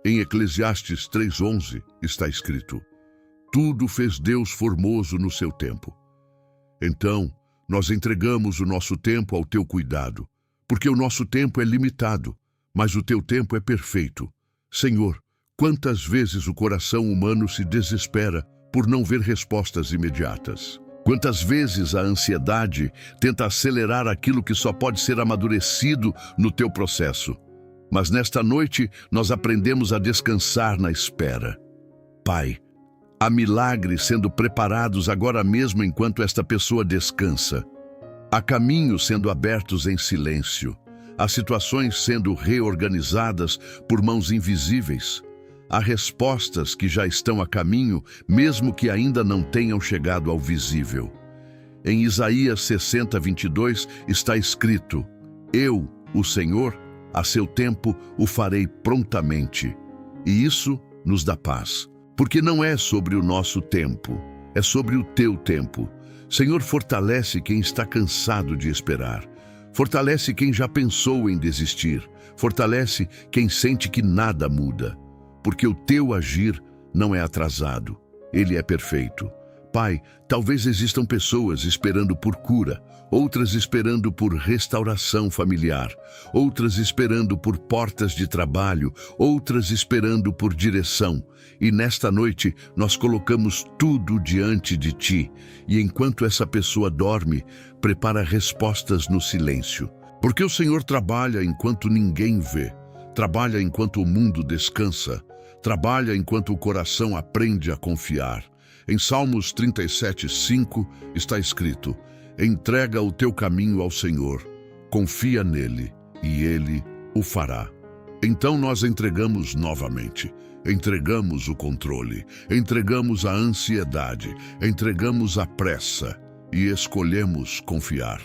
Em Eclesiastes 3:11 está escrito: tudo fez Deus formoso no seu tempo. Então, nós entregamos o nosso tempo ao teu cuidado, porque o nosso tempo é limitado, mas o teu tempo é perfeito. Senhor, quantas vezes o coração humano se desespera por não ver respostas imediatas? Quantas vezes a ansiedade tenta acelerar aquilo que só pode ser amadurecido no teu processo? Mas nesta noite, nós aprendemos a descansar na espera. Pai, há milagres sendo preparados agora mesmo enquanto esta pessoa descansa. Há caminhos sendo abertos em silêncio. Há situações sendo reorganizadas por mãos invisíveis. Há respostas que já estão a caminho, mesmo que ainda não tenham chegado ao visível. Em Isaías 60:22 está escrito: Eu, o Senhor, a seu tempo o farei prontamente. E isso nos dá paz, porque não é sobre o nosso tempo, é sobre o teu tempo. Senhor, fortalece quem está cansado de esperar. Fortalece quem já pensou em desistir. Fortalece quem sente que nada muda. Porque o teu agir não é atrasado, ele é perfeito. Pai, talvez existam pessoas esperando por cura, outras esperando por restauração familiar, outras esperando por portas de trabalho, outras esperando por direção. E nesta noite nós colocamos tudo diante de Ti. E enquanto essa pessoa dorme, prepara respostas no silêncio. Porque o Senhor trabalha enquanto ninguém vê, trabalha enquanto o mundo descansa, trabalha enquanto o coração aprende a confiar. Em Salmos 37:5 está escrito: Entrega o teu caminho ao Senhor, confia nele e ele o fará. Então nós entregamos novamente, entregamos o controle, entregamos a ansiedade, entregamos a pressa e escolhemos confiar.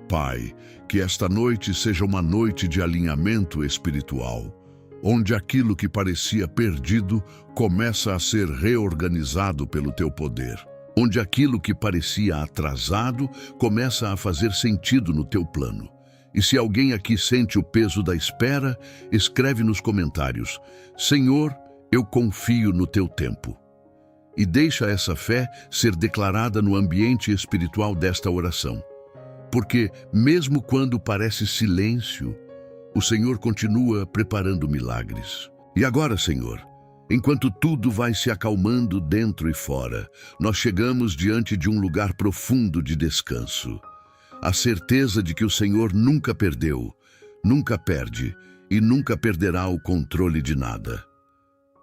Pai, que esta noite seja uma noite de alinhamento espiritual, onde aquilo que parecia perdido começa a ser reorganizado pelo teu poder, onde aquilo que parecia atrasado começa a fazer sentido no teu plano. E se alguém aqui sente o peso da espera, escreve nos comentários: Senhor, eu confio no teu tempo. E deixa essa fé ser declarada no ambiente espiritual desta oração. Porque, mesmo quando parece silêncio, o Senhor continua preparando milagres. E agora, Senhor, enquanto tudo vai se acalmando dentro e fora, nós chegamos diante de um lugar profundo de descanso. A certeza de que o Senhor nunca perdeu, nunca perde e nunca perderá o controle de nada.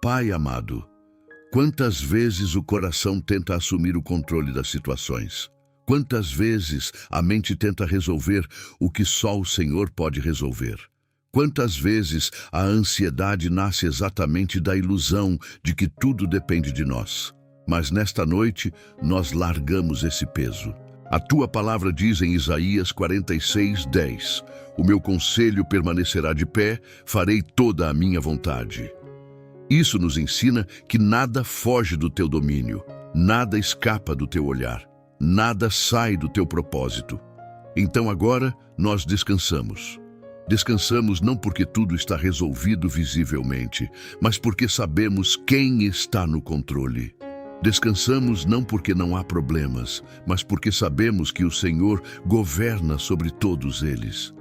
Pai amado, quantas vezes o coração tenta assumir o controle das situações? Quantas vezes a mente tenta resolver o que só o Senhor pode resolver? Quantas vezes a ansiedade nasce exatamente da ilusão de que tudo depende de nós? Mas nesta noite, nós largamos esse peso. A tua palavra diz em Isaías 46:10, O meu conselho permanecerá de pé, farei toda a minha vontade. Isso nos ensina que nada foge do teu domínio, nada escapa do teu olhar, nada sai do teu propósito. Então agora nós descansamos. Descansamos não porque tudo está resolvido visivelmente, mas porque sabemos quem está no controle. Descansamos não porque não há problemas, mas porque sabemos que o Senhor governa sobre todos eles.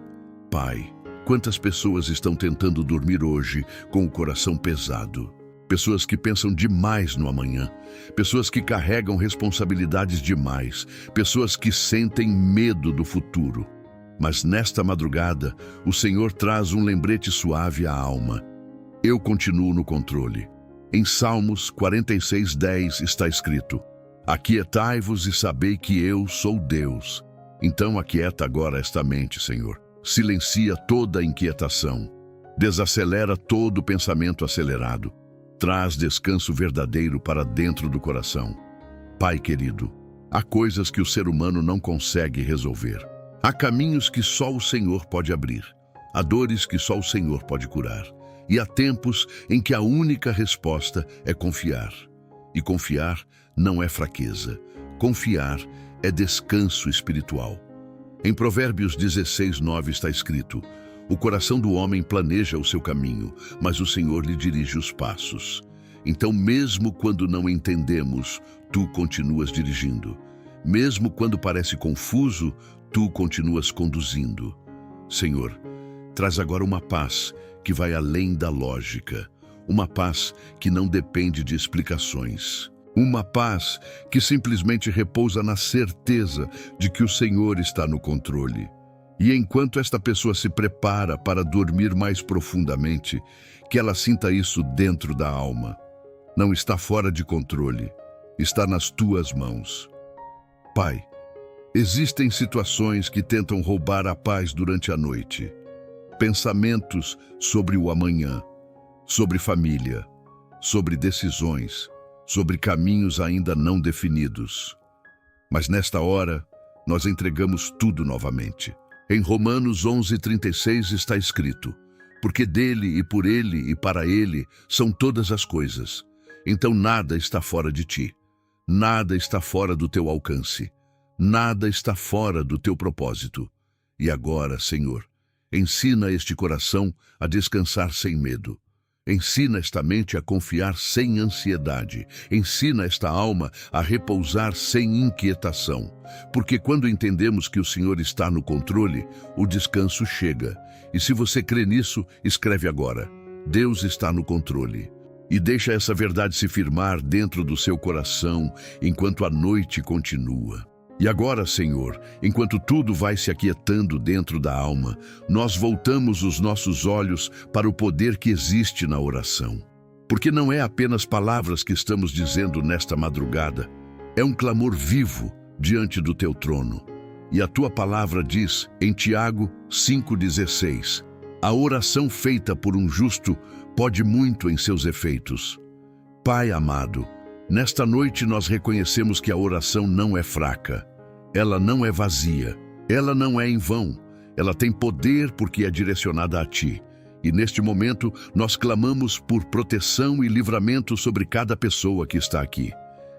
Pai, quantas pessoas estão tentando dormir hoje com o coração pesado? Pessoas que pensam demais no amanhã, pessoas que carregam responsabilidades demais, pessoas que sentem medo do futuro. Mas nesta madrugada, o Senhor traz um lembrete suave à alma. Eu continuo no controle. Em Salmos 46:10 está escrito: Aquietai-vos e sabei que eu sou Deus. Então aquieta agora esta mente, Senhor. Silencia toda a inquietação. Desacelera todo o pensamento acelerado. Traz descanso verdadeiro para dentro do coração. Pai querido, há coisas que o ser humano não consegue resolver. Há caminhos que só o Senhor pode abrir. Há dores que só o Senhor pode curar. E há tempos em que a única resposta é confiar. E confiar não é fraqueza. Confiar é descanso espiritual. Em Provérbios 16:9 está escrito: O coração do homem planeja o seu caminho, mas o Senhor lhe dirige os passos. Então, mesmo quando não entendemos, tu continuas dirigindo. Mesmo quando parece confuso, tu continuas conduzindo. Senhor, traz agora uma paz que vai além da lógica, uma paz que não depende de explicações, uma paz que simplesmente repousa na certeza de que o Senhor está no controle. E enquanto esta pessoa se prepara para dormir mais profundamente, que ela sinta isso dentro da alma. Não está fora de controle, está nas tuas mãos. Pai, existem situações que tentam roubar a paz durante a noite. Pensamentos sobre o amanhã, sobre família, sobre decisões, sobre caminhos ainda não definidos. Mas nesta hora, nós entregamos tudo novamente. Em Romanos 11:36 está escrito: porque dele e por ele e para ele são todas as coisas. Então nada está fora de ti. Nada está fora do teu alcance. Nada está fora do teu propósito. E agora, Senhor, ensina este coração a descansar sem medo. Ensina esta mente a confiar sem ansiedade. Ensina esta alma a repousar sem inquietação. Porque quando entendemos que o Senhor está no controle, o descanso chega. E se você crê nisso, escreve agora: Deus está no controle. E deixa essa verdade se firmar dentro do seu coração enquanto a noite continua. E agora, Senhor, enquanto tudo vai se aquietando dentro da alma, nós voltamos os nossos olhos para o poder que existe na oração. Porque não é apenas palavras que estamos dizendo nesta madrugada, é um clamor vivo diante do teu trono. E a tua palavra diz em Tiago 5,16: a oração feita por um justo pode muito em seus efeitos. Pai amado, nesta noite nós reconhecemos que a oração não é fraca, ela não é vazia, ela não é em vão, ela tem poder porque é direcionada a ti. E neste momento nós clamamos por proteção e livramento sobre cada pessoa que está aqui.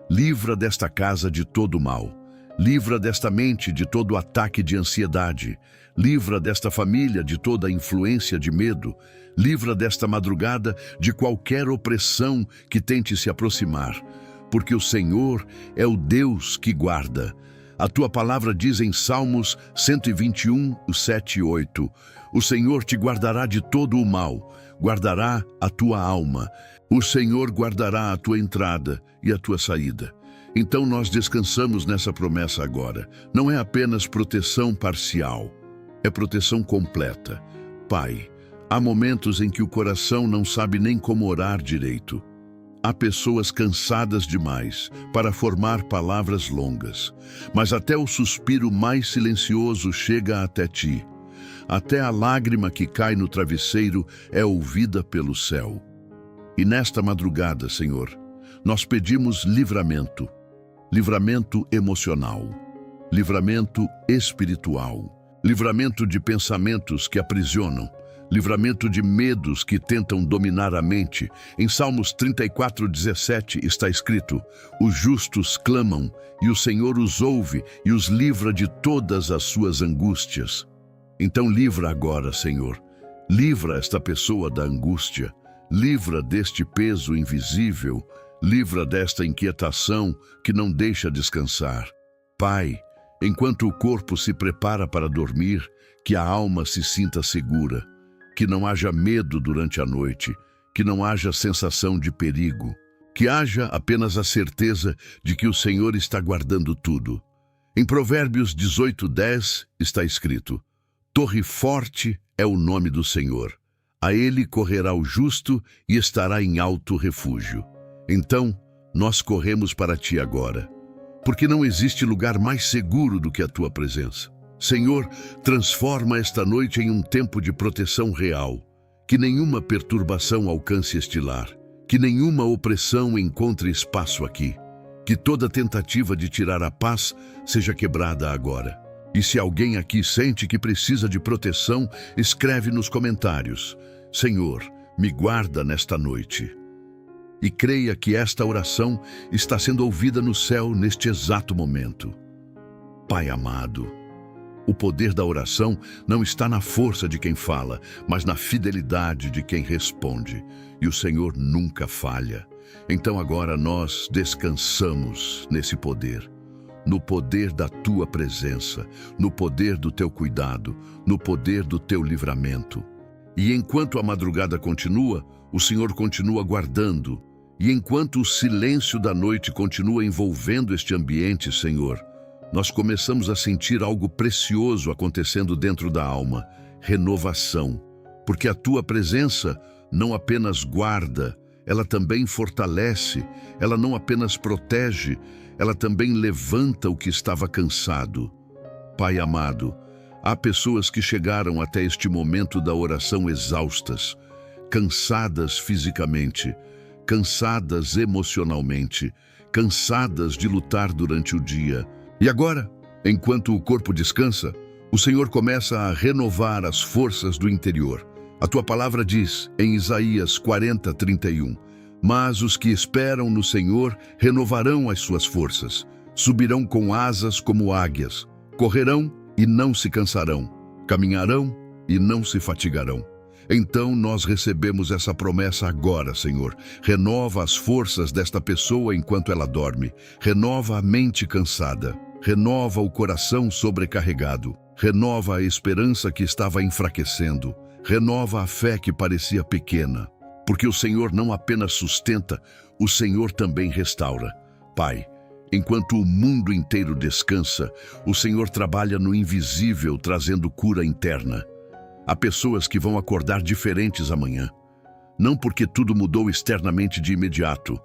Livra desta casa de todo mal. Livra desta mente de todo ataque de ansiedade. Livra desta família de toda influência de medo. Livra desta madrugada de qualquer opressão que tente se aproximar. Porque o Senhor é o Deus que guarda. A tua palavra diz em Salmos 121, 7 e 8: o Senhor te guardará de todo o mal, guardará a tua alma. O Senhor guardará a tua entrada e a tua saída. Então nós descansamos nessa promessa agora. Não é apenas proteção parcial, é proteção completa. Pai, há momentos em que o coração não sabe nem como orar direito. Há pessoas cansadas demais para formar palavras longas, mas até o suspiro mais silencioso chega até ti. Até a lágrima que cai no travesseiro é ouvida pelo céu. E nesta madrugada, Senhor, nós pedimos livramento. Livramento emocional, livramento espiritual, livramento de pensamentos que aprisionam, livramento de medos que tentam dominar a mente. Em Salmos 34:17 está escrito: os justos clamam e o Senhor os ouve e os livra de todas as suas angústias. Então livra agora, Senhor, livra esta pessoa da angústia, livra deste peso invisível, livra desta inquietação que não deixa descansar. Pai, enquanto o corpo se prepara para dormir, que a alma se sinta segura, que não haja medo durante a noite, que não haja sensação de perigo, que haja apenas a certeza de que o Senhor está guardando tudo. Em Provérbios 18:10 está escrito: torre forte é o nome do Senhor. A ele correrá o justo e estará em alto refúgio. Então, nós corremos para ti agora, porque não existe lugar mais seguro do que a tua presença. Senhor, transforma esta noite em um tempo de proteção real, que nenhuma perturbação alcance este lar, que nenhuma opressão encontre espaço aqui, que toda tentativa de tirar a paz seja quebrada agora. E se alguém aqui sente que precisa de proteção, escreve nos comentários: Senhor, me guarda nesta noite. E creia que esta oração está sendo ouvida no céu neste exato momento. Pai amado, o poder da oração não está na força de quem fala, mas na fidelidade de quem responde. E o Senhor nunca falha. Então agora nós descansamos nesse poder. No poder da tua presença, no poder do teu cuidado, no poder do teu livramento. E enquanto a madrugada continua, o Senhor continua guardando. E enquanto o silêncio da noite continua envolvendo este ambiente, Senhor, nós começamos a sentir algo precioso acontecendo dentro da alma: renovação. Porque a tua presença não apenas guarda, ela também fortalece, ela não apenas protege, ela também levanta o que estava cansado. Pai amado, há pessoas que chegaram até este momento da oração exaustas, cansadas fisicamente, cansadas emocionalmente, cansadas de lutar durante o dia. E agora, Enquanto o corpo descansa, o Senhor começa a renovar as forças do interior. A tua palavra diz, em Isaías 40:31, mas os que esperam no Senhor renovarão as suas forças, subirão com asas como águias, correrão e não se cansarão, caminharão e não se fatigarão. Então nós recebemos essa promessa agora, Senhor. Renova as forças desta pessoa enquanto ela dorme. Renova a mente cansada. Renova o coração sobrecarregado. Renova a esperança que estava enfraquecendo. Renova a fé que parecia pequena. Porque o Senhor não apenas sustenta, o Senhor também restaura. Pai, enquanto o mundo inteiro descansa, o Senhor trabalha no invisível, trazendo cura interna. Há pessoas que vão acordar diferentes amanhã. Não porque tudo mudou externamente de imediato,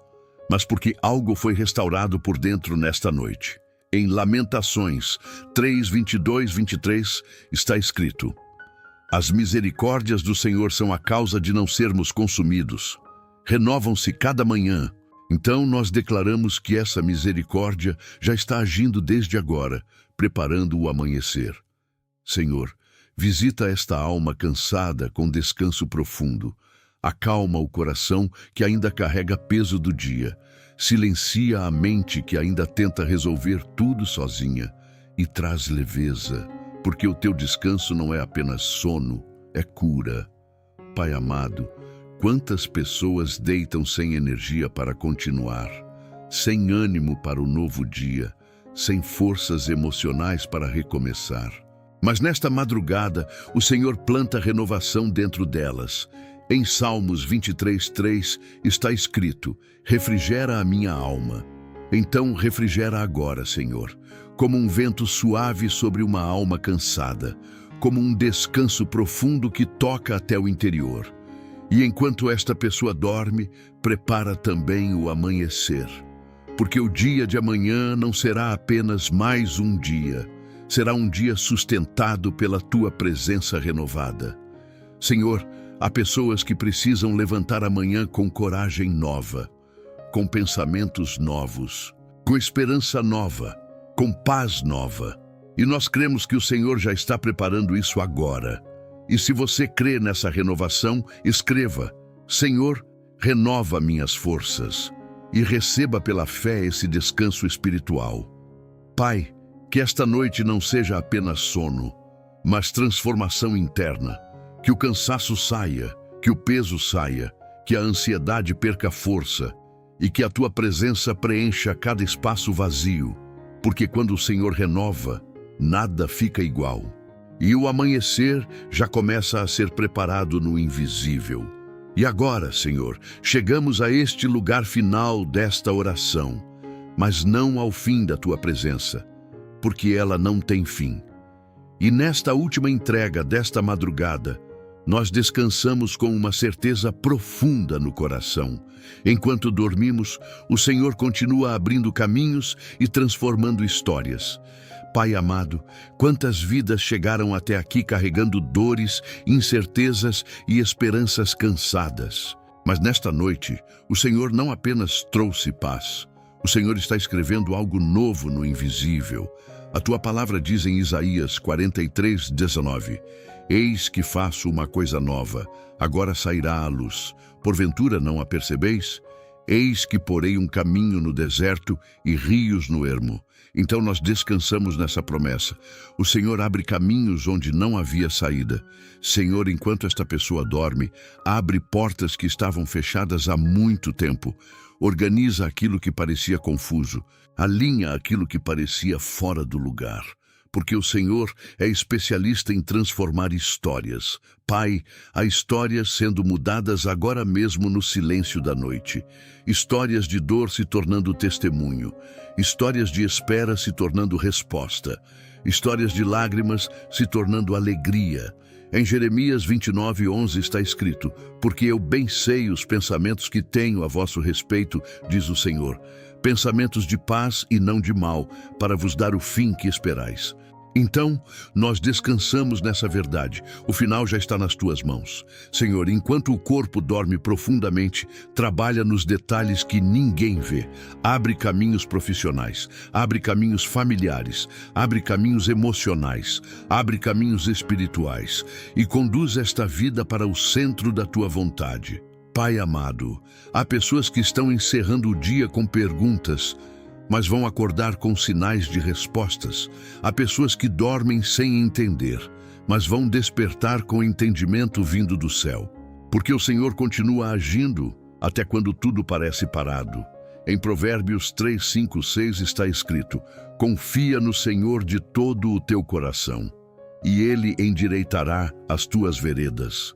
mas porque algo foi restaurado por dentro nesta noite. Em Lamentações 3:22-23 está escrito: as misericórdias do Senhor são a causa de não sermos consumidos. Renovam-se cada manhã. Então nós declaramos que essa misericórdia já está agindo desde agora, preparando o amanhecer. Senhor, visita esta alma cansada com descanso profundo. Acalma o coração que ainda carrega peso do dia. Silencia a mente que ainda tenta resolver tudo sozinha. E traz leveza, porque o teu descanso não é apenas sono, é cura. Pai amado, quantas pessoas deitam sem energia para continuar, sem ânimo para o novo dia, sem forças emocionais para recomeçar. Mas nesta madrugada, o Senhor planta renovação dentro delas. Em Salmos 23:3 está escrito: refrigera a minha alma. Então refrigera agora, Senhor, como um vento suave sobre uma alma cansada, como um descanso profundo que toca até o interior. E enquanto esta pessoa dorme, prepara também o amanhecer. Porque o dia de amanhã não será apenas mais um dia, será um dia sustentado pela tua presença renovada. Senhor, há pessoas que precisam levantar amanhã com coragem nova, com pensamentos novos, com esperança nova, com paz nova. E nós cremos que o Senhor já está preparando isso agora. E se você crê nessa renovação, escreva: Senhor, renova minhas forças. E receba pela fé esse descanso espiritual. Pai, que esta noite não seja apenas sono, mas transformação interna. Que o cansaço saia, que o peso saia, que a ansiedade perca força e que a tua presença preencha cada espaço vazio. Porque quando o Senhor renova, nada fica igual. E o amanhecer já começa a ser preparado no invisível. E agora, Senhor, chegamos a este lugar final desta oração, mas não ao fim da tua presença, porque ela não tem fim. E nesta última entrega desta madrugada, nós descansamos com uma certeza profunda no coração. Enquanto dormimos, o Senhor continua abrindo caminhos e transformando histórias. Pai amado, quantas vidas chegaram até aqui carregando dores, incertezas e esperanças cansadas. Mas nesta noite, o Senhor não apenas trouxe paz. O Senhor está escrevendo algo novo no invisível. A tua palavra diz em Isaías 43:19: eis que faço uma coisa nova, agora sairá à luz. Porventura não a percebeis? Eis que porei um caminho no deserto e rios no ermo. Então nós descansamos nessa promessa. O Senhor abre caminhos onde não havia saída. Senhor, enquanto esta pessoa dorme, abre portas que estavam fechadas há muito tempo. Organiza aquilo que parecia confuso. Alinha aquilo que parecia fora do lugar. Porque o Senhor é especialista em transformar histórias. Pai, há histórias sendo mudadas agora mesmo no silêncio da noite. Histórias de dor se tornando testemunho. Histórias de espera se tornando resposta. Histórias de lágrimas se tornando alegria. Em Jeremias 29:11 está escrito: porque eu bem sei os pensamentos que tenho a vosso respeito, diz o Senhor, pensamentos de paz e não de mal, para vos dar o fim que esperais. Então, nós descansamos nessa verdade. O final já está nas tuas mãos. Senhor, enquanto o corpo dorme profundamente, trabalha nos detalhes que ninguém vê. Abre caminhos profissionais, abre caminhos familiares, abre caminhos emocionais, abre caminhos espirituais e conduz esta vida para o centro da tua vontade. Pai amado, há pessoas que estão encerrando o dia com perguntas, mas vão acordar com sinais de respostas. Há pessoas que dormem sem entender, mas vão despertar com entendimento vindo do céu. Porque o Senhor continua agindo até quando tudo parece parado. Em Provérbios 3, 5, 6 está escrito: confia no Senhor de todo o teu coração, e Ele endireitará as tuas veredas.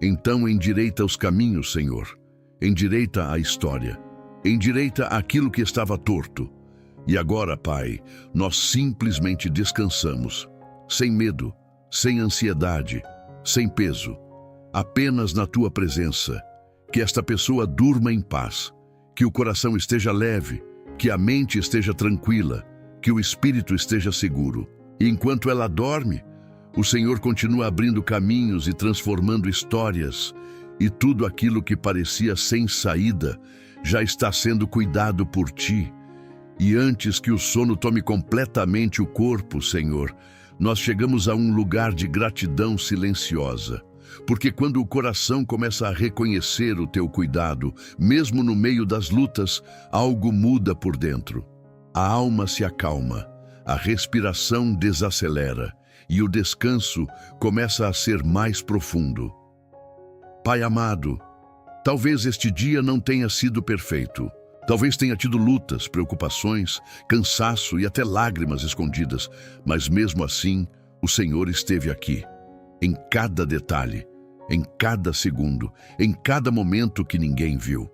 Então endireita os caminhos, Senhor. Endireita a história. Endireita aquilo que estava torto. E agora, Pai, nós simplesmente descansamos, sem medo, sem ansiedade, sem peso, apenas na Tua presença. Que esta pessoa durma em paz, que o coração esteja leve, que a mente esteja tranquila, que o espírito esteja seguro. E enquanto ela dorme, o Senhor continua abrindo caminhos e transformando histórias, e tudo aquilo que parecia sem saída já está sendo cuidado por Ti. E antes que o sono tome completamente o corpo, Senhor, nós chegamos a um lugar de gratidão silenciosa. Porque quando o coração começa a reconhecer o Teu cuidado, mesmo no meio das lutas, algo muda por dentro. A alma se acalma, a respiração desacelera e o descanso começa a ser mais profundo. Pai amado, talvez este dia não tenha sido perfeito. Talvez tenha tido lutas, preocupações, cansaço e até lágrimas escondidas, mas mesmo assim, o Senhor esteve aqui, em cada detalhe, em cada segundo, em cada momento que ninguém viu.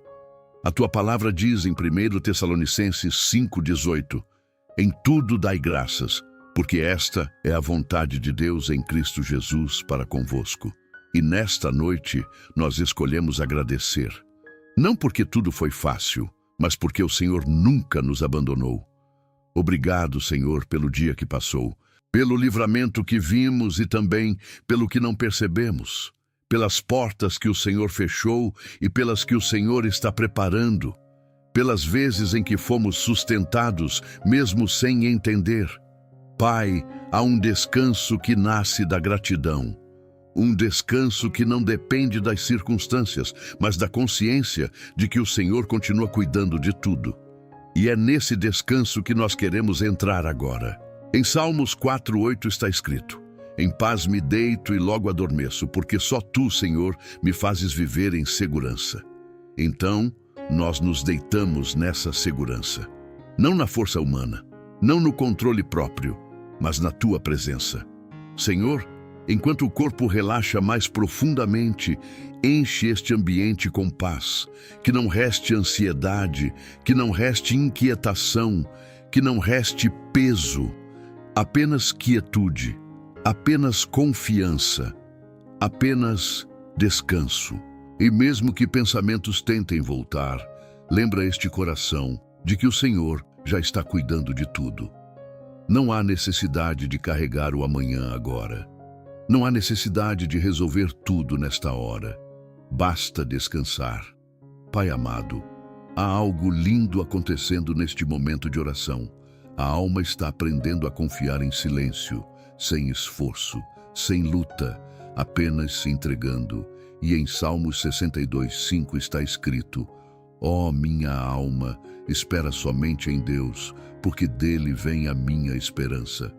A Tua palavra diz em 1 Tessalonicenses 5,18: em tudo dai graças, porque esta é a vontade de Deus em Cristo Jesus para convosco. E nesta noite nós escolhemos agradecer, não porque tudo foi fácil, mas porque o Senhor nunca nos abandonou. Obrigado, Senhor, pelo dia que passou, pelo livramento que vimos e também pelo que não percebemos, pelas portas que o Senhor fechou e pelas que o Senhor está preparando, pelas vezes em que fomos sustentados mesmo sem entender. Pai, há um descanso que nasce da gratidão. Um descanso que não depende das circunstâncias, mas da consciência de que o Senhor continua cuidando de tudo. E é nesse descanso que nós queremos entrar agora. Em Salmos 4:8 está escrito: em paz me deito e logo adormeço, porque só Tu, Senhor, me fazes viver em segurança. Então, nós nos deitamos nessa segurança. Não na força humana, não no controle próprio, mas na Tua presença. Senhor, enquanto o corpo relaxa mais profundamente, enche este ambiente com paz, que não reste ansiedade, que não reste inquietação, que não reste peso, apenas quietude, apenas confiança, apenas descanso. E mesmo que pensamentos tentem voltar, lembra este coração de que o Senhor já está cuidando de tudo. Não há necessidade de carregar o amanhã agora. Não há necessidade de resolver tudo nesta hora. Basta descansar. Pai amado, há algo lindo acontecendo neste momento de oração. A alma está aprendendo a confiar em silêncio, sem esforço, sem luta, apenas se entregando. E em Salmos 62:5 está escrito: ó minha alma, espera somente em Deus, porque dele vem a minha esperança.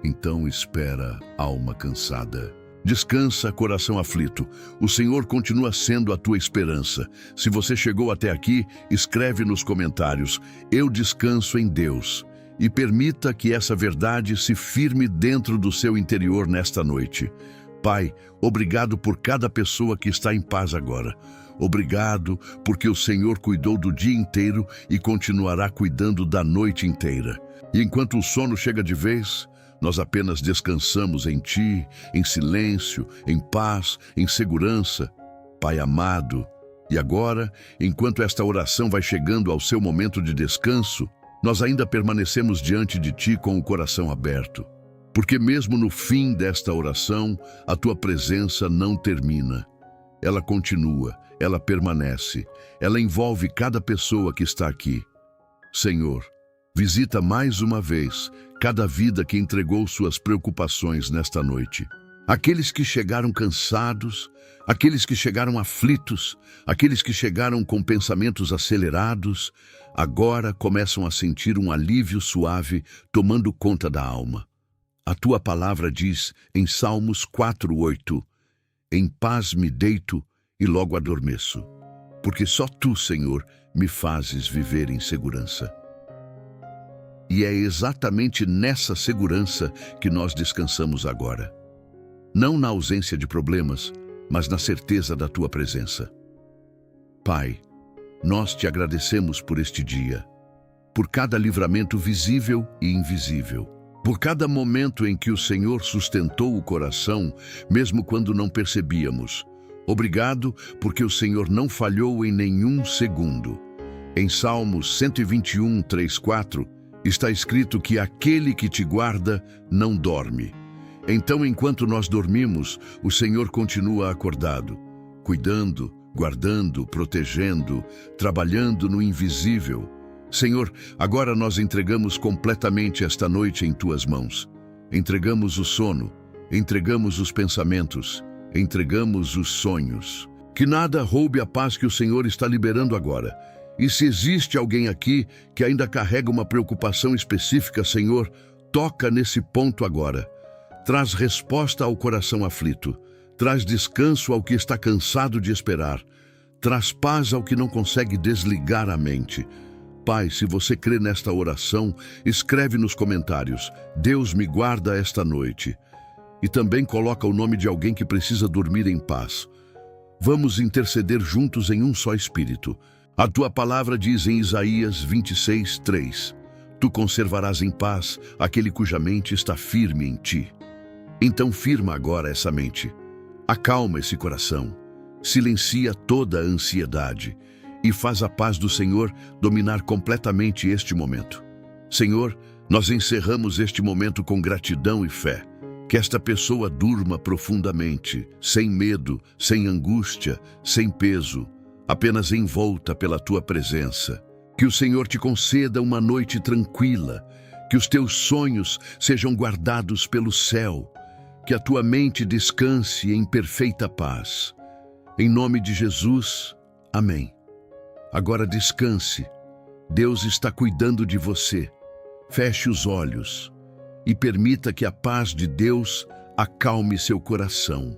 Então espera, alma cansada. Descansa, coração aflito. O Senhor continua sendo a tua esperança. Se você chegou até aqui, escreve nos comentários: eu descanso em Deus. E permita que essa verdade se firme dentro do seu interior nesta noite. Pai, obrigado por cada pessoa que está em paz agora. Obrigado porque o Senhor cuidou do dia inteiro e continuará cuidando da noite inteira. E enquanto o sono chega de vez, nós apenas descansamos em Ti, em silêncio, em paz, em segurança. Pai amado, e agora, enquanto esta oração vai chegando ao seu momento de descanso, nós ainda permanecemos diante de Ti com o coração aberto. porque mesmo no fim desta oração, a tua presença não termina. Ela continua, ela permanece, ela envolve cada pessoa que está aqui. Senhor, visita mais uma vez cada vida que entregou suas preocupações nesta noite. Aqueles que chegaram cansados, aqueles que chegaram aflitos, aqueles que chegaram com pensamentos acelerados, agora começam a sentir um alívio suave tomando conta da alma. A tua palavra diz em Salmos 4:8, em paz me deito e logo adormeço, porque só tu, Senhor, me fazes viver em segurança. E é exatamente nessa segurança que nós descansamos agora. Não na ausência de problemas, mas na certeza da tua presença. Pai, nós te agradecemos por este dia, por cada livramento visível e invisível, por cada momento em que o Senhor sustentou o coração, mesmo quando não percebíamos. Obrigado, porque o Senhor não falhou em nenhum segundo. Em Salmos 121, 3, 4, está escrito que aquele que te guarda não dorme. Então, enquanto nós dormimos, o Senhor continua acordado, cuidando, guardando, protegendo, trabalhando no invisível. Senhor, agora nós entregamos completamente esta noite em tuas mãos. Entregamos o sono, entregamos os pensamentos, entregamos os sonhos. Que nada roube a paz que o Senhor está liberando agora. E se existe alguém aqui que ainda carrega uma preocupação específica, Senhor, toca nesse ponto agora. Traz resposta ao coração aflito, traz descanso ao que está cansado de esperar, traz paz ao que não consegue desligar a mente. Pai, se você crê nesta oração, escreve nos comentários, Deus me guarda esta noite. E também coloca o nome de alguém que precisa dormir em paz. Vamos interceder juntos em um só espírito. A tua palavra diz em Isaías 26, 3, tu conservarás em paz aquele cuja mente está firme em ti. Então firma agora essa mente, acalma esse coração, silencia toda a ansiedade e faz a paz do Senhor dominar completamente este momento. Senhor, nós encerramos este momento com gratidão e fé. Que esta pessoa durma profundamente, sem medo, sem angústia, sem peso, apenas envolta pela tua presença. Que o Senhor te conceda uma noite tranquila, que os teus sonhos sejam guardados pelo céu, que a tua mente descanse em perfeita paz. Em nome de Jesus, amém. Agora descanse. Deus está cuidando de você. Feche os olhos e permita que a paz de Deus acalme seu coração.